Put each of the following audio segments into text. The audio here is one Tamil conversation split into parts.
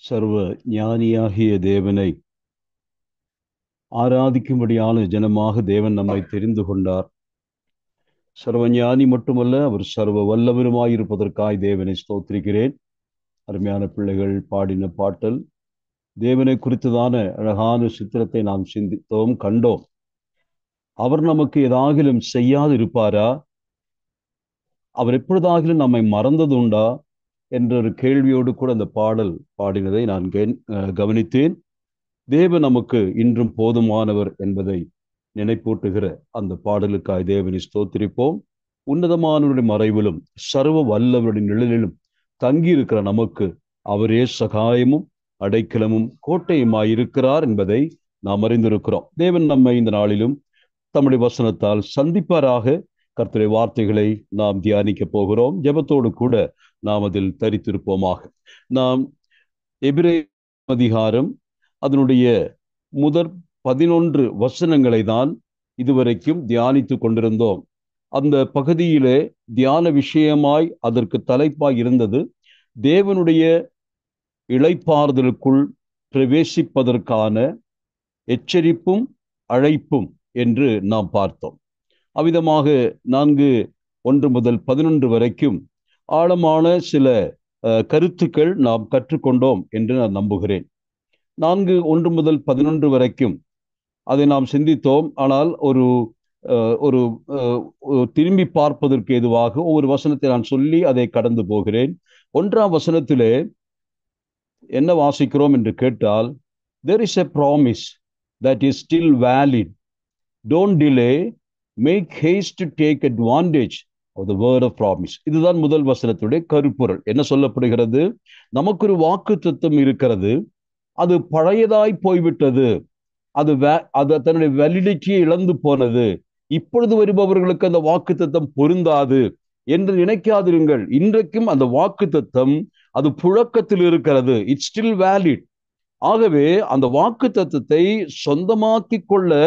சர்வ ஞானியாகிய தேவனை ஆராதிக்கும்படியான ஜனமாக தேவன் நம்மை தெரிந்து கொண்டார். சர்வ ஞானி மட்டுமல்ல, அவர் சர்வ வல்லவருமாயிருப்பதற்காய் தேவனை ஸ்தோத்திரிக்கிறேன். அருமையான பிள்ளைகள் பாடின பாட்டல் தேவனை குறித்ததான அழகான சித்திரத்தை நாம் சிந்தித்தோம், கண்டோம். அவர் நமக்கு ஏதாகிலும் செய்யாது இருப்பாரா? அவர் எப்பொழுதாகிலும் நம்மை மறந்தது உண்டா என்ற ஒரு கேள்வியோடு கூட அந்த பாடல் பாடினதை நான் கவனித்தேன். தேவன் நமக்கு இன்றும் போதுமானவர் என்பதை நினைப்பூட்டுகிற அந்த பாடலுக்காய் தேவனை ஸ்தோத்திரிப்போம். உன்னதமானவருடைய மறைவிலும் சர்வ வல்லவருடைய நிழலிலும் தங்கியிருக்கிற நமக்கு அவரே சகாயமும் அடைக்கலமும் கோட்டையுமாயிருக்கிறார் என்பதை நாம் அறிந்திருக்கிறோம். தேவன் நம்மை இந்த நாளிலும் தம்முடைய வசனத்தால் சந்திப்பாராக. கர்த்தருடைய வார்த்தைகளை நாம் தியானிக்க போகிறோம். ஜெபத்தோடு கூட நாம் அதில் தரித்திருப்போமாக. நாம் எபிரேய அதிகாரம் அதனுடைய முதற் 11 வசனங்களை தான் இதுவரைக்கும் தியானித்து கொண்டிருந்தோம். அந்த பகுதியிலே தியான விஷயமாய் அதற்கு தலைப்பாய் இருந்தது தேவனுடைய இளைப்பாறுதலுக்குள் பிரவேசிப்பதற்கான எச்சரிப்பும் அழைப்பும் என்று நாம் பார்த்தோம். அவ்விதமாக 4:1 முதல் 11 வரைக்கும் ஆழமான சில கருத்துக்கள் நாம் கற்றுக்கொண்டோம் என்று நான் நம்புகிறேன். 4:1 முதல் 11 வரைக்கும் அதை நாம் சிந்தித்தோம். ஆனால் ஒரு திரும்பி பார்ப்பதற்கு ஏதுவாக ஒவ்வொரு வசனத்தை நான் சொல்லி அதை கடந்து போகிறேன். 1ஆம் வசனத்திலே என்ன வாசிக்கிறோம் என்று கேட்டால், there is a promise that is still valid. Don't delay, make haste to take advantage of the word of promise. இதுதான் முதல் வசனத்துடைய கருப்பொருள். என்ன சொல்லப்படுகிறது? நமக்கு ஒரு வாக்குத்தத்தம் இருக்கிறது, அது பழையதாய் போய்விட்டது, அது தன்னுடைய வேலிடிட்டியை இழந்து போனது, இப்பொழுது வருபவர்களுக்கு அந்த வாக்குத்தத்தம் பொருந்தாது என்று நினைக்காதிருங்கள். இன்றைக்கும் அந்த வாக்குத்தத்தம் அது புழக்கத்தில் இருக்கிறது. It's still valid. ஆகவே அந்த வாக்குத்தத்தத்தை சொந்தமாக்கி கொள்ள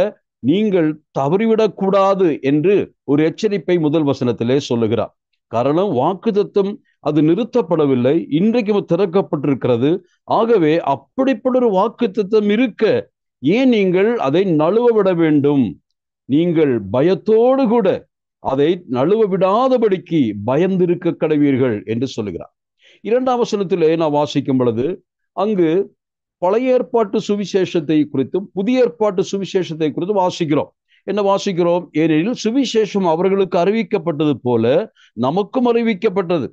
நீங்கள் தவறிவிடக் கூடாது என்று ஒரு எச்சரிப்பை முதல் வசனத்திலே சொல்லுகிறார். காரணம், வாக்குத்தத்தம் அது நிறுத்தப்படவில்லை, இன்றைக்கும் திறக்கப்பட்டிருக்கிறது. ஆகவே அப்படிப்பட்ட ஒரு வாக்குத்தத்தம் இருக்க ஏன் நீங்கள் அதை நழுவ விட வேண்டும்? நீங்கள் பயத்தோடு கூட அதை நழுவ விடாதபடிக்கு பயந்திருக்க கடவீர்கள் என்று சொல்லுகிறார். 2ஆம் வசனத்திலே நான் வாசிக்கும் பொழுது அங்கு பழைய ஏற்பாட்டு சுவிசேஷத்தை குறித்தும் புதிய ஏற்பாட்டு சுவிசேஷத்தை குறித்தும் வாசிக்கிறோம். என்ன வாசிக்கிறோம்? ஏனெனில் சுவிசேஷம் அவர்களுக்கு அறிவிக்கப்பட்டது போல நமக்கும் அறிவிக்கப்பட்டது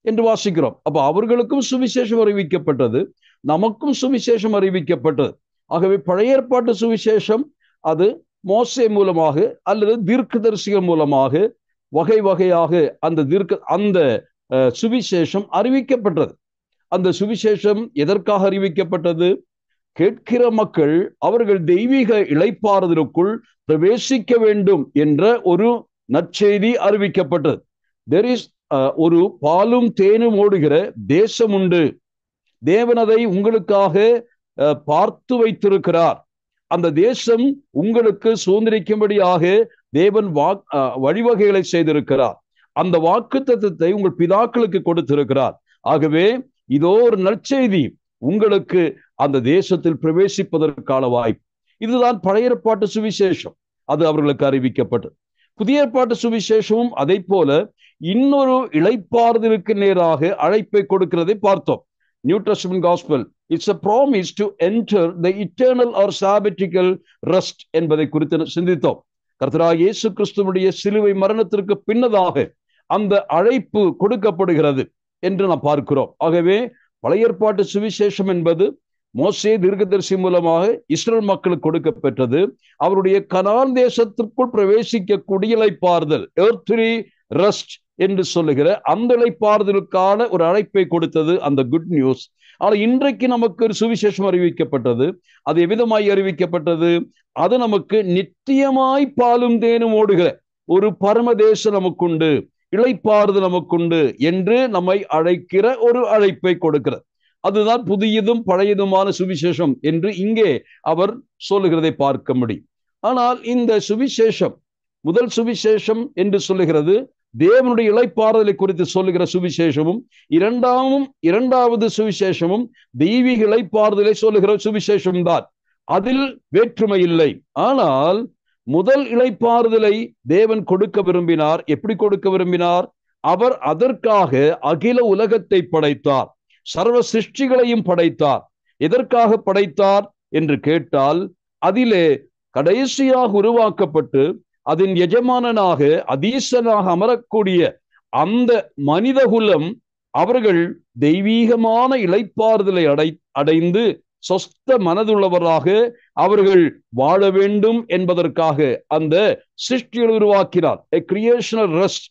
என்று வாசிக்கிறோம். அப்ப அவர்களுக்கும் சுவிசேஷம் அறிவிக்கப்பட்டது, நமக்கும் சுவிசேஷம் அறிவிக்கப்பட்டது. ஆகவே பழைய ஏற்பாட்டு சுவிசேஷம் அது மோசே மூலமாக அல்லது தீர்க்கதரிசிகள் மூலமாக வகை வகையாக அந்த சுவிசேஷம் அறிவிக்கப்பட்டது. அந்த சுவிசேஷம் எதற்காக அறிவிக்கப்பட்டது? கேட்கிற மக்கள் அவர்கள் தெய்வீக இளைப்பாறுதலுக்குள் பிரவேசிக்க வேண்டும் என்ற ஒரு நற்செய்தி அறிவிக்கப்பட்டது. there is ஒரு பாலும் தேனும் ஓடுகிற தேசம் உண்டு, தேவன் அதை உங்களுக்காக பார்த்து வைத்திருக்கிறார், அந்த தேசம் உங்களுக்கு சுதந்திரிக்கும்படியாக தேவன் வழிவகைகளை செய்திருக்கிறார், அந்த வாக்குத்தத்தத்தை உங்கள் பிதாக்களுக்கு கொடுத்திருக்கிறார். ஆகவே இதோ ஒரு நற்செய்தி உங்களுக்கு அந்த தேசத்தில் பிரவேசிப்பதற்கான வாய்ப்பு. இதுதான் பழைய ஏற்பாட்டு சுவிசேஷம், அது அவர்களுக்கு அறிவிக்கப்பட்டது. புதிய ஏற்பாட்டு சுவிசேஷமும் அதை போல இன்னொரு இளைப்பாறுதலுக்கு நேராக அழைப்பை கொடுக்கிறதை பார்த்தோம். New Testament Gospel, it's a promise to enter the eternal or sabbatical rest என்பதை குறித்து சிந்தித்தோம். கர்த்தராகிய இயேசு கிறிஸ்துவுடைய சிலுவை மரணத்திற்கு பின்னதாக அந்த அழைப்பு கொடுக்கப்படுகிறது என்று நாம் பார்க்கிறோம். ஆகவே பழைய ஏற்பாட்டு சுவிசேஷம் என்பது மோசே தீர்க்கதரிசி மூலமாக இஸ்ரேல் மக்களுக்கு கொடுக்கப்பெற்றது. அவருடைய கனான் தேசத்திற்குள் பிரவேசிக்கக்கூடிய இளைப்பாறுதல், earthly rest என்று சொல்லுகிற அந்த இளைப்பாறுதலுக்கான ஒரு அழைப்பை கொடுத்தது அந்த குட் நியூஸ். ஆனால் இன்றைக்கு நமக்கு ஒரு சுவிசேஷம் அறிவிக்கப்பட்டது. அது எவ்விதமாய் அறிவிக்கப்பட்டது? அது நமக்கு நித்தியமாய் பாலும் தேனும் ஓடுகிற ஒரு பரமதேசம் நமக்குண்டு, இளைப்பாறுதல் நமக்குண்டு என்று நம்மை அழைக்கிற ஒரு அழைப்பை கொடுக்கிறது. அதுதான் புதியதும் பழையதுமான சுவிசேஷம் என்று இங்கே அவர் சொல்லுகிறதை பார்க்க முடியும். ஆனால் இந்த சுவிசேஷம் முதல் சுவிசேஷம் என்று சொல்லுகிறது தேவனுடைய இளைப்பாறுதலை குறித்து சொல்லுகிற சுவிசேஷமும், இரண்டாவது சுவிசேஷமும் தெய்வீக இளைப்பாறுதலை சொல்லுகிற சுவிசேஷம் தான். அதில் வேற்றுமை இல்லை. ஆனால் முதல் இளைப்பாறுதலை தேவன் கொடுக்க விரும்பினார். எப்படி கொடுக்க விரும்பினார்? அவர் அதற்காக அகில உலகத்தை படைத்தார், சர்வ சிருஷ்டிகளையும் படைத்தார். எதற்காக படைத்தார் என்று கேட்டால், அதிலே கடைசியாக உருவாக்கப்பட்டு அதன் எஜமானனாக அதீசனாக அமரக்கூடிய அந்த மனிதகுலம் அவர்கள் தெய்வீகமான இளைப்பாறுதலை அடைந்து சொஸ்த மனதுள்ளவராக அவர்கள் வாழ வேண்டும் என்பதற்காக அந்த சிருஷ்டிகளை உருவாக்கினார். A creational rest.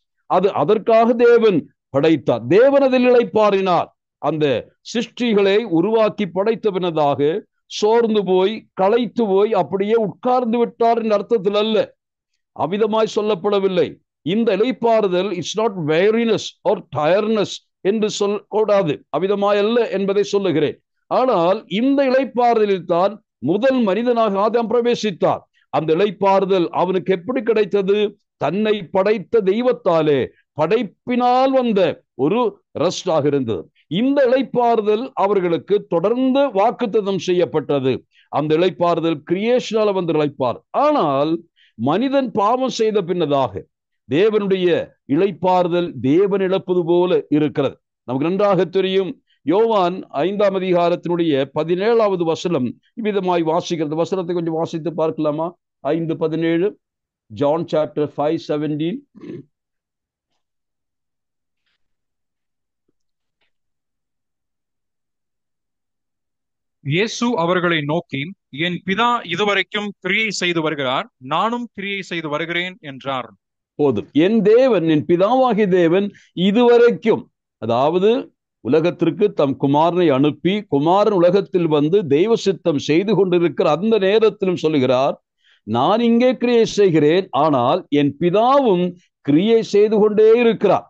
அதற்காக தேவன் படைத்தார். தேவன் அதில் இளைப்பாறினார். அந்த சிருஷ்டிகளை உருவாக்கி படைத்த பின்னதாக சோர்ந்து போய் களைத்து போய் அப்படியே உட்கார்ந்து விட்டார் என்ற அர்த்தத்தில் அல்ல, அவ்விதமாய் சொல்லப்படவில்லை. இந்த இளைப்பாறுதல் it's not weariness or tiredness என்று சொல்லக்கூடாது, அவ்விதமாய் அல்ல என்பதை சொல்லுகிறேன். ஆனால் இந்த இளைப்பாறுதலில் தான் முதல் மனிதனாக ஆதாம் பிரவேசித்தார். அந்த இளைப்பாறுதல் அவனுக்கு எப்படி கிடைத்தது? தன்னை படைத்த தெய்வத்தாலே படைப்பினால் வந்த ஒரு ரெஸ்டாக இருந்தது. இந்த இளைப்பாறுதல் அவர்களுக்கு தொடர்ந்து வாக்குத்தத்தம் செய்யப்பட்டது. அந்த இளைப்பாறுதல் கிரியேஷனால வந்த இளைப்பாறு. ஆனால் மனிதன் பாவம் செய்த பின்னதாக தேவனுடைய இளைப்பாறுதல் தேவன் இழப்பது போல இருக்கிறது. நமக்கு நன்றாக தெரியும். யோவான் 5ஆம் அதிகாரத்தினுடைய 17வது வசனம் இவ்விதமாய் வாசிக்கிறது. வசனத்தை கொஞ்சம் வாசித்து பார்க்கலாமா? 5:17. John chapter 5:17. இயேசு அவர்களை நோக்கி, என் பிதா இதுவரைக்கும் கிரியை செய்து வருகிறார், நானும் கிரியை செய்து வருகிறேன் என்றார். போதும். என் தேவன், என் பிதாவாகிய தேவன் இதுவரைக்கும், அதாவது உலகத்திற்கு தம் குமாரனை அனுப்பி குமாரன் உலகத்தில் வந்து தெய்வ சித்தம் செய்து கொண்டிருக்கிற அந்த நேரத்திலும் சொல்லுகிறார், நான் இங்கே கிரியை செய்கிறேன், ஆனால் என் பிதாவும் கிரியை செய்து கொண்டே இருக்கிறார்.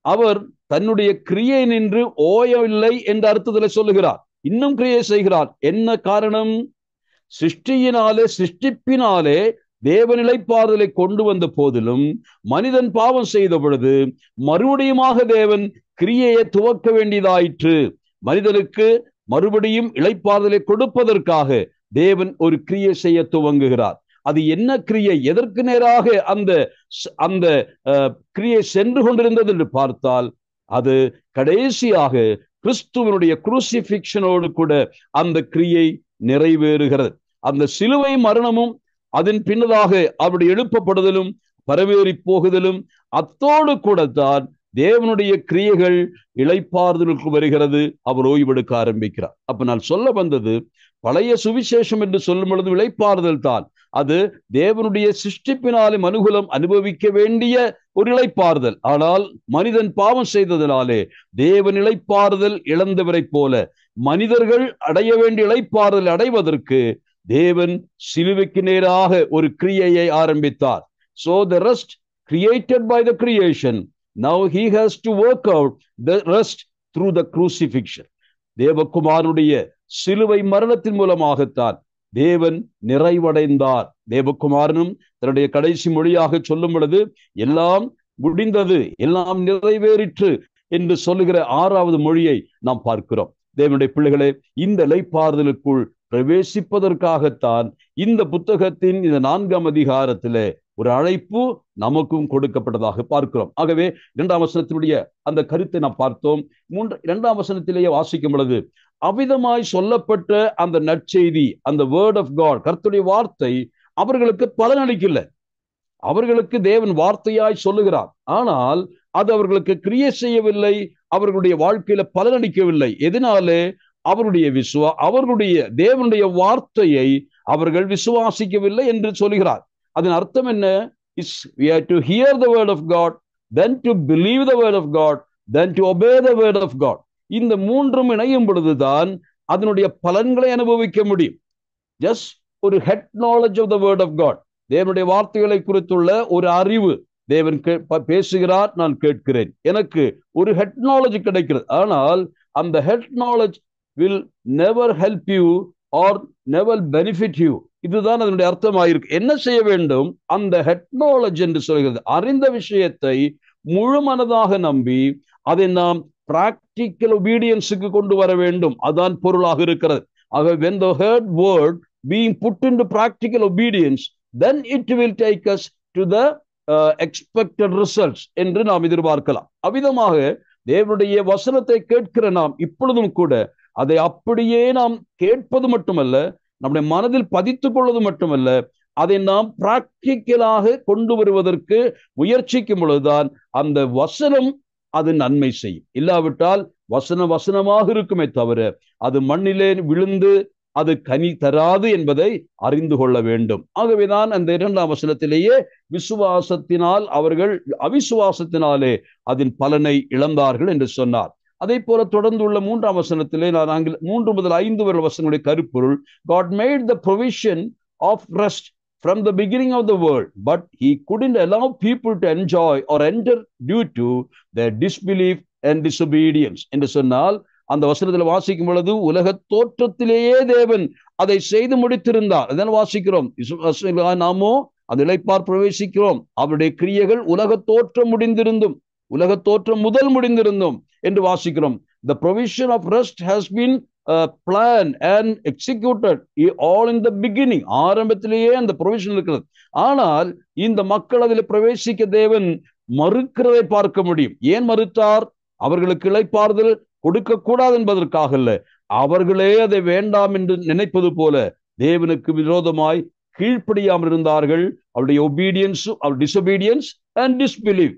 அவர் தன்னுடைய கிரியை நின்று ஓயவில்லை என்ற அர்த்தத்தில் சொல்லுகிறார். இன்னும் கிரியை செய்கிறார். என்ன காரணம்? சிருஷ்டிப்பினாலே தேவ இளைப்பாறுதலை கொண்டு வந்த போதிலும் மனிதன் பாவம் செய்த பொழுது மறுபடியுமாக தேவன் கிரியையை துவக்க வேண்டியதாயிற்று. மனிதனுக்கு மறுபடியும் இளைப்பாறுதலை கொடுப்பதற்காக தேவன் ஒரு கிரியை செய்ய துவங்குகிறார். அது என்ன கிரியை? எதற்கு நேராக அந்த கிரியை சென்று கொண்டிருந்தது என்று பார்த்தால், அது கடைசியாக கிறிஸ்துவனுடைய குரூசிபிக்ஷனோடு கூட அந்த கிரியை நிறைவேறுகிறது. அந்த சிலுவை மரணமும் அதன் பின்னதாக அவருடைய எழுப்பப்படுதலும் பரவேறி போகுதலும் அத்தோடு கூட தான் தேவனுடைய கிரியைகள் இளைப்பாறுதலுக்கு வருகிறது. அவர் ஓய்வெடுக்க ஆரம்பிக்கிறார். அப்ப நான் சொல்ல வந்தது, பழைய சுவிசேஷம் என்று சொல்லும் பொழுது இளைப்பாறுதல் தான். அது தேவனுடைய சிருஷ்டிப்பினாலே மனுகுலம் அனுபவிக்க வேண்டிய ஒரு இளைப்பாறுதல். ஆனால் மனிதன் பாவம் செய்ததினாலே தேவன் இளைப்பாறுதல் இழந்தவரை போல மனிதர்கள் அடைய வேண்டிய இளைப்பாறுதல் அடைவதற்கு தேவன் சிலுவைக்கு நேராக ஒரு கிரியையை ஆரம்பித்தார். So the rest created by the creation, now he has to work out the rest through the crucifixion. தேவகுமாரனுடைய சிலுவை மரணத்தின் மூலமாகத்தான் தேவன் நிறைவடைந்தார். தேவகுமாரனும் தன்னுடைய கடைசி மொழியாக சொல்லும் பொழுது எல்லாம் முடிந்தது, எல்லாம் நிறைவேறிற்று என்று சொல்லுகிற 6வது மொழியை நாம் பார்க்கிறோம். தேவனுடைய பிள்ளைகளே, இந்த இளைப்பாறுதலுக்குள் பிரவேசிப்பதற்காகத்தான் இந்த புத்தகத்தின் இந்த 4ஆம் அதிகாரத்திலே ஒரு அழைப்பு நமக்கும் கொடுக்கப்பட்டதாக பார்க்கிறோம். ஆகவே 2ஆம் வசனத்தினுடைய அந்த கருத்தை நாம் பார்த்தோம். 2ஆம் வசனத்திலேயே வாசிக்கும் பொழுது அவ்விதமாய் சொல்லப்பட்ட அந்த நற்செய்தி, அந்த வேர்ட் ஆஃப் காட், கர்த்தருடைய வார்த்தை அவர்களுக்கு பலனளிக்கல. அவர்களுக்கு தேவன் வார்த்தையாய் சொல்லுகிறார், ஆனால் அது அவர்களுக்கு கிரியை செய்யவில்லை, அவர்களுடைய வாழ்க்கையில பலனளிக்கவில்லை. எதனாலே? அவர்களுடைய தேவனுடைய வார்த்தையை அவர்கள் விசுவாசிக்கவில்லை என்று சொல்கிறார். அதன் அர்த்தம் என்ன? We have to hear the word of God, then to believe the word of God, then to obey the word of God. இந்த மூன்றும் இணையும் பொழுதுதான் அதனுடைய பலன்களை அனுபவிக்க முடியும். ஜஸ்ட் ஒரு head knowledge of the word of God, தேவனுடைய வார்த்தைகளை குறித்துள்ள ஒரு அறிவு. தேவன் பேசுகிறார், நான் கேட்கிறேன், எனக்கு ஒரு ஹெட் நாலேஜ் கிடைக்கிறது. ஆனால் அந்த head knowledge will never help you or never benefit you. இதுதான் அதனுடைய அர்த்தமாயிருக்கு. என்ன செய்ய வேண்டும்? அந்த head knowledge என்று சொல்கிறது, அறிந்த விஷயத்தை முழு மனதாக நம்பி அதை நாம் practical obedience-க்கு கொண்டு வர வேண்டும். அதான் பொருளாக இருக்கிறது. ஆக when the heard word being put into practical obedience, then it will take us to the expected results என்று நாம் எதிர்பார்க்கலாம். அவ்விதமாக தேவனுடைய வசனத்தை கேட்கிற நாம் இப்பொழுதும் கூட அதை அப்படியே நாம் கேட்பது மட்டுமல்ல, நம்முடைய மனதில் பதித்துக் கொள்வது மட்டுமல்ல, அதை நாம் பிராக்டிக்கலாக கொண்டு வருவதற்கு முயற்சிக்கும் பொழுதுதான் அந்த வசனம் அது நன்மை செய்யும். இல்லாவிட்டால் வசனமாக இருக்குமே தவிர அது மண்ணிலே விழுந்து அது கனி தராது என்பதை அறிந்து கொள்ள வேண்டும். ஆகவேதான் அந்த 2ஆம் வசனத்திலேயே விசுவாசத்தினால் அவர்கள் அவிசுவாசத்தினாலே அதன் பலனை இழந்தார்கள் என்று சொன்னார். அதே போல தொடர்ந்து உள்ள 3ஆம் வசனத்திலே நான் 3 முதல் 5 வரை வசனங்களுடைய கருப்பொருள், God made the provision of rest from the beginning of the world, but he couldn't allow people to enjoy or enter due to their disbelief and disobedience என்று சொன்னால், அந்த வசனத்தில் வாசிக்கும் பொழுது உலக தோற்றத்திலேயே தேவன் அதை செய்து முடித்திருந்தார். அதான் வாசிக்கிறோம், நாமோ அந்த இளைப்பார் பிரவேசிக்கிறோம், அவருடைய கிரியைகள் உலக தோற்றம் முடிந்திருந்தும், உலக தோற்றம் முதல் முடிந்திருந்தும் என்று வாசிக்கிறோம். The provision of rest has been planned and executed all in the beginning. ஆரம்பத்திலேயே அந்த provision இருக்கிறது. ஆனால் இந்த மக்கள் அதில் பிரவேசிக்க தேவன் மறுக்கிறதை பார்க்க முடியும். ஏன் மறுத்தார்? அவர்களுக்கு இளைப்பாறுதல் கொடுக்க கூடாது என்பதற்காக அல்ல, அவர்களே அதை வேண்டாம் என்று நினைப்பது போல தேவனுக்கு விரோதமாய் கீழ்ப்படியாமல் இருந்தார்கள். அவருடைய ஒபீடியன்ஸ், அவர் டிசொபீடியன்ஸ் அண்ட் டிஸ்பிலீவ்,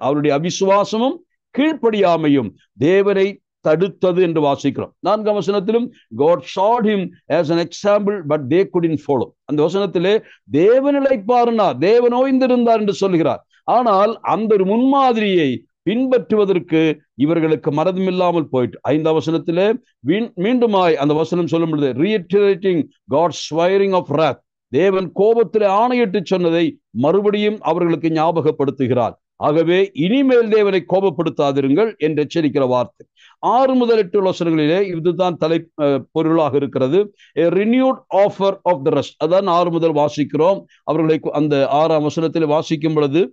அவருடைய அவிசுவாசமும் கீழ்ப்படியாமையும் தேவனை தடுத்தது என்று வாசிக்கிறோம். 4ஆம் வசனத்திலும் God showed him as an example but they couldn't follow. அந்த வசனத்திலே தேவன் இளைப்பாறினார், தேவன் ஓய்ந்திருந்தார் என்று சொல்கிறார். ஆனால் அந்த ஒரு முன்மாதிரியை பின்பற்றுவதற்கு இவர்களுக்கு மனதுமில்லாமல் போயிட்டு 5ஆம் வசனத்திலே மீண்டுமாய் அந்த வசனம் சொல்லும் பொழுது reiterating God's swearing of wrath, தேவன் கோபத்திலே ஆணையிட்டு சொன்னதை மறுபடியும் அவர்களுக்கு ஞாபகப்படுத்துகிறார். ஆகவே இனிமேல் தேவனை கோபப்படுத்தாதிருங்கள் என்று எச்சரிக்கிற வார்த்தை 6 முதல் 8 வசனங்களிலே இதுதான் தலை பொருளாக இருக்கிறது. A renewed offer of the rest. அதான் 6 முதல் வாசிக்கிறோம். அவர்களை அந்த 6ஆம் வசனத்தில் வாசிக்கும் பொழுது,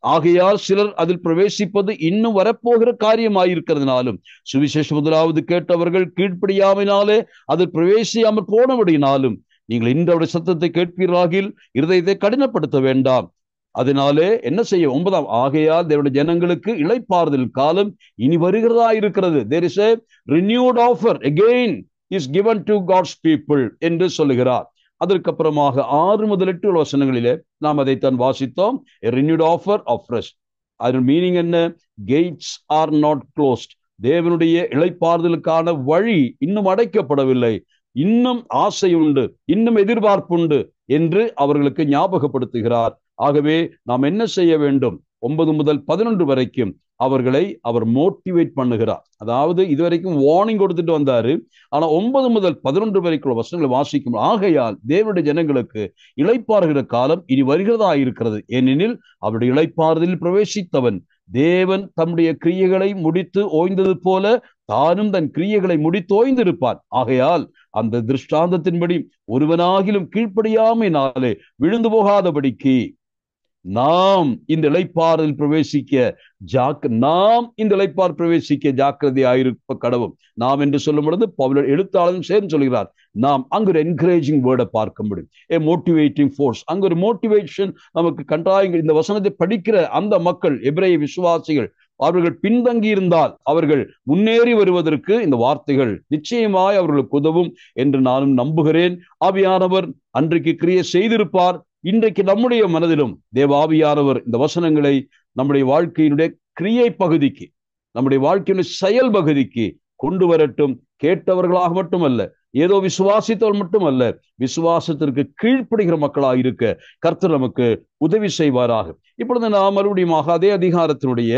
ஆகையால் சிலர் அதில் பிரவேசிப்பது இன்னும் வரப்போகிற காரியமாயிருக்கிறதுனாலும் சுவிசேஷம் முதலாவது கேட்டவர்கள் கீழ்ப்படியாமையினாலே அதில் பிரவேசியாமல் போனபடியினாலும் நீங்கள் இன்றவருடைய சத்தத்தை கேட்பீராகில் இருதயத்தை கடினப்படுத்த வேண்டாம். அதனாலே என்ன செய்ய 9ஆம், ஆகையால் தேவனுடைய ஜனங்களுக்கு இளைப்பாறுதல் காலம் இனி வருகிறதா இருக்கிறது. There is a renewed offer again is given to God's people என்று சொல்லுகிறார். அதற்கப்புறமாக 6 முதல் 8 வசனங்களிலே நாம் அதைத்தான் வாசித்தோம். A renewed offer of rest. அதன் மீனிங் என்ன? Gates are not closed. தேவனுடைய இளைப்பாறுதலுக்கான வழி இன்னும் அடைக்கப்படவில்லை, இன்னும் ஆசை உண்டு, இன்னும் எதிர்பார்ப்புண்டு என்று அவர்களுக்கு ஞாபகப்படுத்துகிறார். ஆகவே நாம் என்ன செய்ய வேண்டும்? 9 முதல் 11 வரைக்கும் அவர்களை அவர் மோட்டிவேட் பண்ணுகிறார். அதாவது இதுவரைக்கும் வார்னிங் கொடுத்துட்டு வந்தாரு. ஆனா 9 முதல் 11 வரைக்கும் வசனங்களை வாசிக்கும். ஆகையால் தேவனுடைய ஜனங்களுக்கு இளைப்பாறுகிற காலம் இனி வருகிறதா இருக்கிறது. ஏனெனில் அவருடைய இளைப்பாறுதலில் பிரவேசித்தவன் தேவன் தம்முடைய கிரியைகளை முடித்து ஓய்ந்தது போல தானும் தன் கிரியைகளை முடித்து ஓய்ந்திருப்பான். ஆகையால் அந்த திருஷ்டாந்தத்தின்படி ஒருவனாகிலும் கீழ்ப்படியாமையினாலே விழுந்து போகாதபடிக்கு நாம் இந்த இளைப்பாறுதல் பிரவேசிக்க ஜாக்கிரதையாயிருப்ப கடவும். நாம் என்று சொல்லும் பொழுது பவுல் எழுத்தாளரும் சேர்ந்து சொல்கிறார், நாம் அங்கு ஒரு என்கரேஜிங் வேர்டை பார்க்க முடியும், ஏ மோட்டிவேட்டிங் ஃபோர்ஸ். அங்கு ஒரு மோட்டிவேஷன் நமக்கு கண்டாயங்கள். இந்த வசனத்தை படிக்கிற அந்த மக்கள், எபிரேய விசுவாசிகள், அவர்கள் பின்தங்கி இருந்தால் அவர்கள் முன்னேறி வருவதற்கு இந்த வார்த்தைகள் நிச்சயமாய் அவர்களுக்கு உதவும் என்று நானும் நம்புகிறேன். ஆவியானவர் அன்றைக்கு கிரியை செய்திருப்பார். இன்றைக்கு நம்முடைய மனதிலும் தேவாவியானவர் இந்த வசனங்களை நம்முடைய வாழ்க்கையினுடைய கிரியை பகுதிக்கு, நம்முடைய வாழ்க்கையினுடைய செயல் பகுதிக்கு கொண்டு வரட்டும். கேட்டவர்களாக மட்டுமல்ல, ஏதோ விசுவாசித்தவர் மட்டுமல்ல, விசுவாசத்திற்கு கீழ்ப்படுகிற மக்களாக இருக்க கர்த்தர் நமக்கு உதவி செய்வாராக. இப்பொழுது நாம் மறுபடியும் அதே அதிகாரத்தினுடைய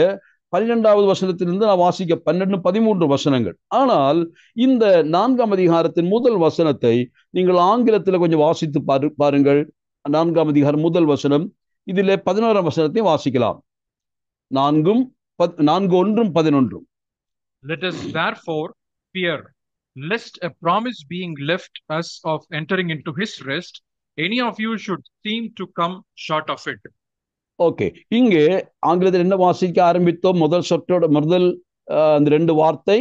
12வது வசனத்திலிருந்து நான் வாசிக்க 12, 13 வசனங்கள். ஆனால் இந்த 4ஆம் அதிகாரத்தின் முதல் வசனத்தை நீங்கள் ஆங்கிலத்தில் கொஞ்சம் வாசித்து பாருங்கள். 4ஆம் அதிகாரம் முதல் வசனம், இதிலே 11ஆம் வசனத்தையும் வாசிக்கலாம். 4:1-11. Let us therefore fear, lest a promise being left us of entering into his rest, any of you should seem to come short of it. Okay, இங்கே ஆங்கிலத்தில் என்ன வாசிக்க ஆரம்பித்தோம்? முதல் சொற்றோட முதல் அந்த ரெண்டு வார்த்தை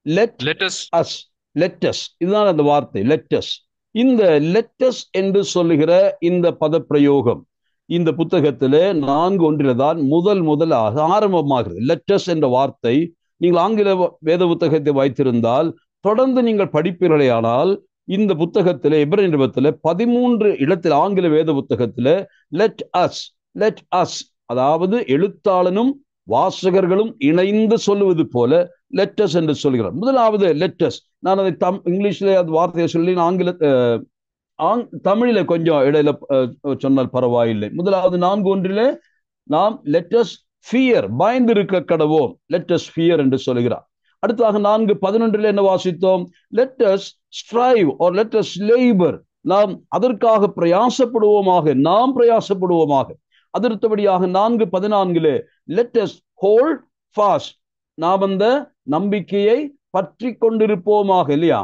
let Let us us, let us, இதுதான் அந்த வார்த்தை லெட்டஸ். இந்த லெட்டஸ் என்று சொல்லுகிற இந்த பதப்பிரயோகம் இந்த புத்தகத்திலே 4:1 தான் முதலாக ஆரம்பமாகிறது. லெட்டஸ் என்ற வார்த்தை நீங்கள் ஆங்கில வேத புத்தகத்தை வைத்திருந்தால் தொடர்ந்து நீங்கள் படிப்பீர்களேயானால் இந்த புத்தகத்திலே எபிரேய நிருபத்திலே 13 இடத்தில் ஆங்கில வேத புத்தகத்திலே லெட் அஸ், அதாவது எழுத்தாளனும் வாசகர்களும் இணைந்து சொல்லுவது போல லெட்டஸ் என்று சொல்கிறார். முதலாவது லெட்டஸ், நான் அதை இங்கிலீஷ்ல அது வார்த்தையை சொல்லி ஆங்கில தமிழில கொஞ்சம் இடையில சொன்னால் பரவாயில்லை. முதலாவது 4:1 நாம் லெட்டஸ் ஃபியர், பயந்திருக்க கடவோம், லெட்டஸ் ஃபியர் என்று சொல்கிறார். அடுத்ததாக 4:11 என்ன வாசித்தோம்? Let us strive or let us labour, நாம் அதற்காக பிரயாசப்படுவோமாக, நாம் பிரயாசப்படுவோமாக. அடுத்தபடியாக 4:14 லெட்டஸ் ஹோல்ட் ஃபாஸ்ட், நாம் அந்த நம்பிக்கையை பற்றி கொண்டிருப்போமாக, இல்லையா?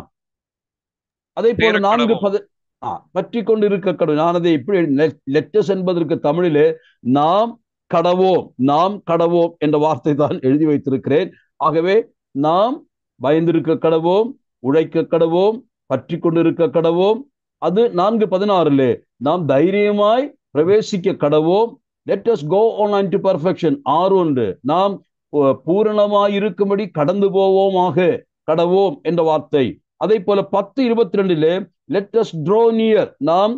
அதே போல 4 பற்றி கொண்டிருக்க கடவுள். நான் அதை எப்படி லெட்டஸ் என்பதற்கு தமிழிலே நாம் கடவோம் என்ற வார்த்தை தான் எழுதி வைத்திருக்கிறேன். ஆகவே நாம் பயந்திருக்க கடவோம், உழைக்க கடவோம், பற்றி கொண்டிருக்க கடவோம். அது 4:16 நாம் தைரியமாய் பிரவேசிக்க கடவோம். Let us go on unto perfection. 6:1 நாம் பூரணமாய் இருக்கும்படி கடந்து போவோமாக, கடவோம் என்ற வார்த்தை. அதே போல 10:22 let us draw near, நாம்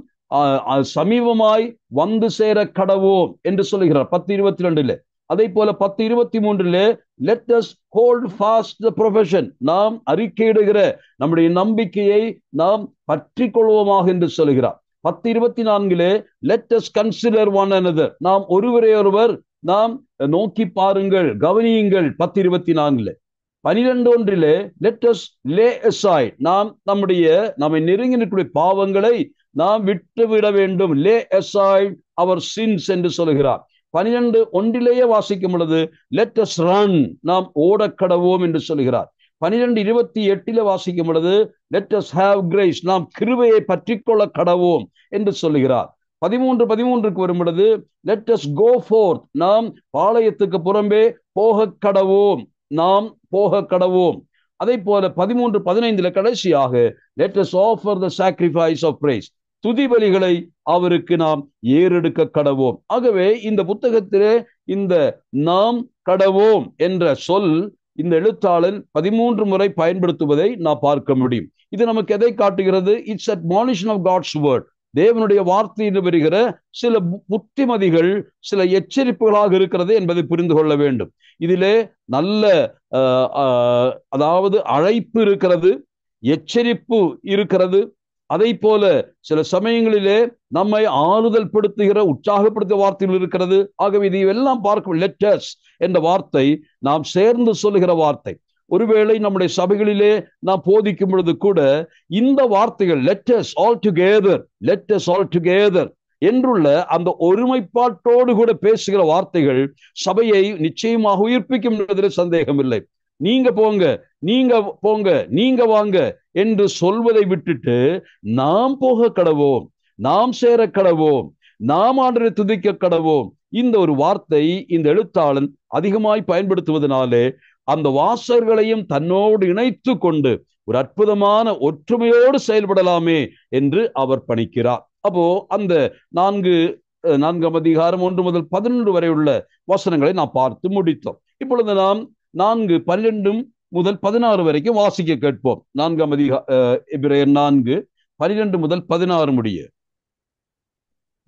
சமீபமாய் வந்து சேர கடவோம் என்று சொல்லுகிறார் 10:22. அதே போல 10:23 let us hold fast the profession, நாம் அறிக்கையிடுகிற நம்முடைய நம்பிக்கையை நாம் பற்றி கொள்வோமாக என்று சொல்லுகிறார். 10:24 let us consider one another, நாம் ஒருவரை ஒருவர் நாம் நோக்கி பாருங்கள், கவனியுங்கள். 10:24 12:1 let us lay aside, நாம் நம்மை நெருங்கி நிற்கக்கூடிய பாவங்களை நாம் விட்டுவிட வேண்டும். lay aside our sins என்று சொல்கிறார். 12:1 வாசிக்கும் பொழுது let us run, நாம் ஓடக்கடவோம் என்று சொல்கிறார். 12:28 வாசிக்கும் பொழுது let us have grace, நாம் கிருபையை பற்றி கொள்ள கடவோம் என்று சொல்லுகிறார். 13:13 வரும் பொழுது let us go forth, நாம் பாளையத்துக்கு புறம்பே போக கடவோம், நாம் போக கடவோம். அதே போல 13:15 கடைசியாக let us offer the sacrifice of praise, துதிபலிகளை அவருக்கு நாம் ஏறெடுக்க கடவோம். ஆகவே இந்த புத்தகத்திலே இந்த நாம் கடவோம் என்ற சொல் இந்த எழுத்தாளன் 13 முறை பயன்படுத்துவதை நாம் பார்க்க முடியும். இது நமக்கு எதை காட்டுகிறது? It's admonition of God's word, தேவனுடைய வார்த்தையில் வருகிற சில புத்திமதிகள், சில எச்சரிப்புகளாக இருக்கிறது என்பதை புரிந்து கொள்ள வேண்டும். இதிலே நல்ல அதாவது அழைப்பு இருக்கிறது, எச்சரிப்பு இருக்கிறது. அதை போல சில சமயங்களிலே நம்மை ஆறுதல் படுத்துகிற, உற்சாகப்படுத்துகிற வார்த்தைகள் இருக்கிறது. ஆகவே இதையெல்லாம் பார்க்கும் லெட்டர்ஸ் என்ற வார்த்தை நாம் சேர்ந்து சொல்லுகிற வார்த்தை. ஒருவேளை நம்முடைய சபைகளிலே நாம் போதிக்கும் பொழுது கூட இந்த வார்த்தைகள் லெட்டர்ஸ் ஆல் டுகெதர் என்றுள்ள அந்த ஒருமைப்பாட்டோடு கூட பேசுகிற வார்த்தைகள் சபையை நிச்சயமாக உயிர்ப்பிக்கும் என்பதில் சந்தேகம் இல்லை. நீங்க போங்க, நீங்க வாங்க என்று சொல்வதை விட்டுட்டு நாம் போக கடவோம், நாம் சேர கடவோம், நாம் ஆண்டவரை துதிக்க கடவோம். இந்த ஒரு வார்த்தை இந்த எழுத்தாளன் அதிகமாய் பயன்படுத்துவதனாலே அந்த வாசகர்களையும் தன்னோடு இணைத்து கொண்டு ஒரு அற்புதமான ஒற்றுமையோடு செயல்படலாமே என்று அவர் பணிக்கிறார். அப்போ அந்த 4ஆம் அதிகாரம் 1 முதல் 11 வரை உள்ள வசனங்களை நாம் பார்த்து முடித்தோம். இப்பொழுது நாம் 4:12 முதல் 16 வரைக்கும் வாசிக்க கேட்போம். 4ஆம் எபிரேயர் 4:12 முதல் 16 முடிய.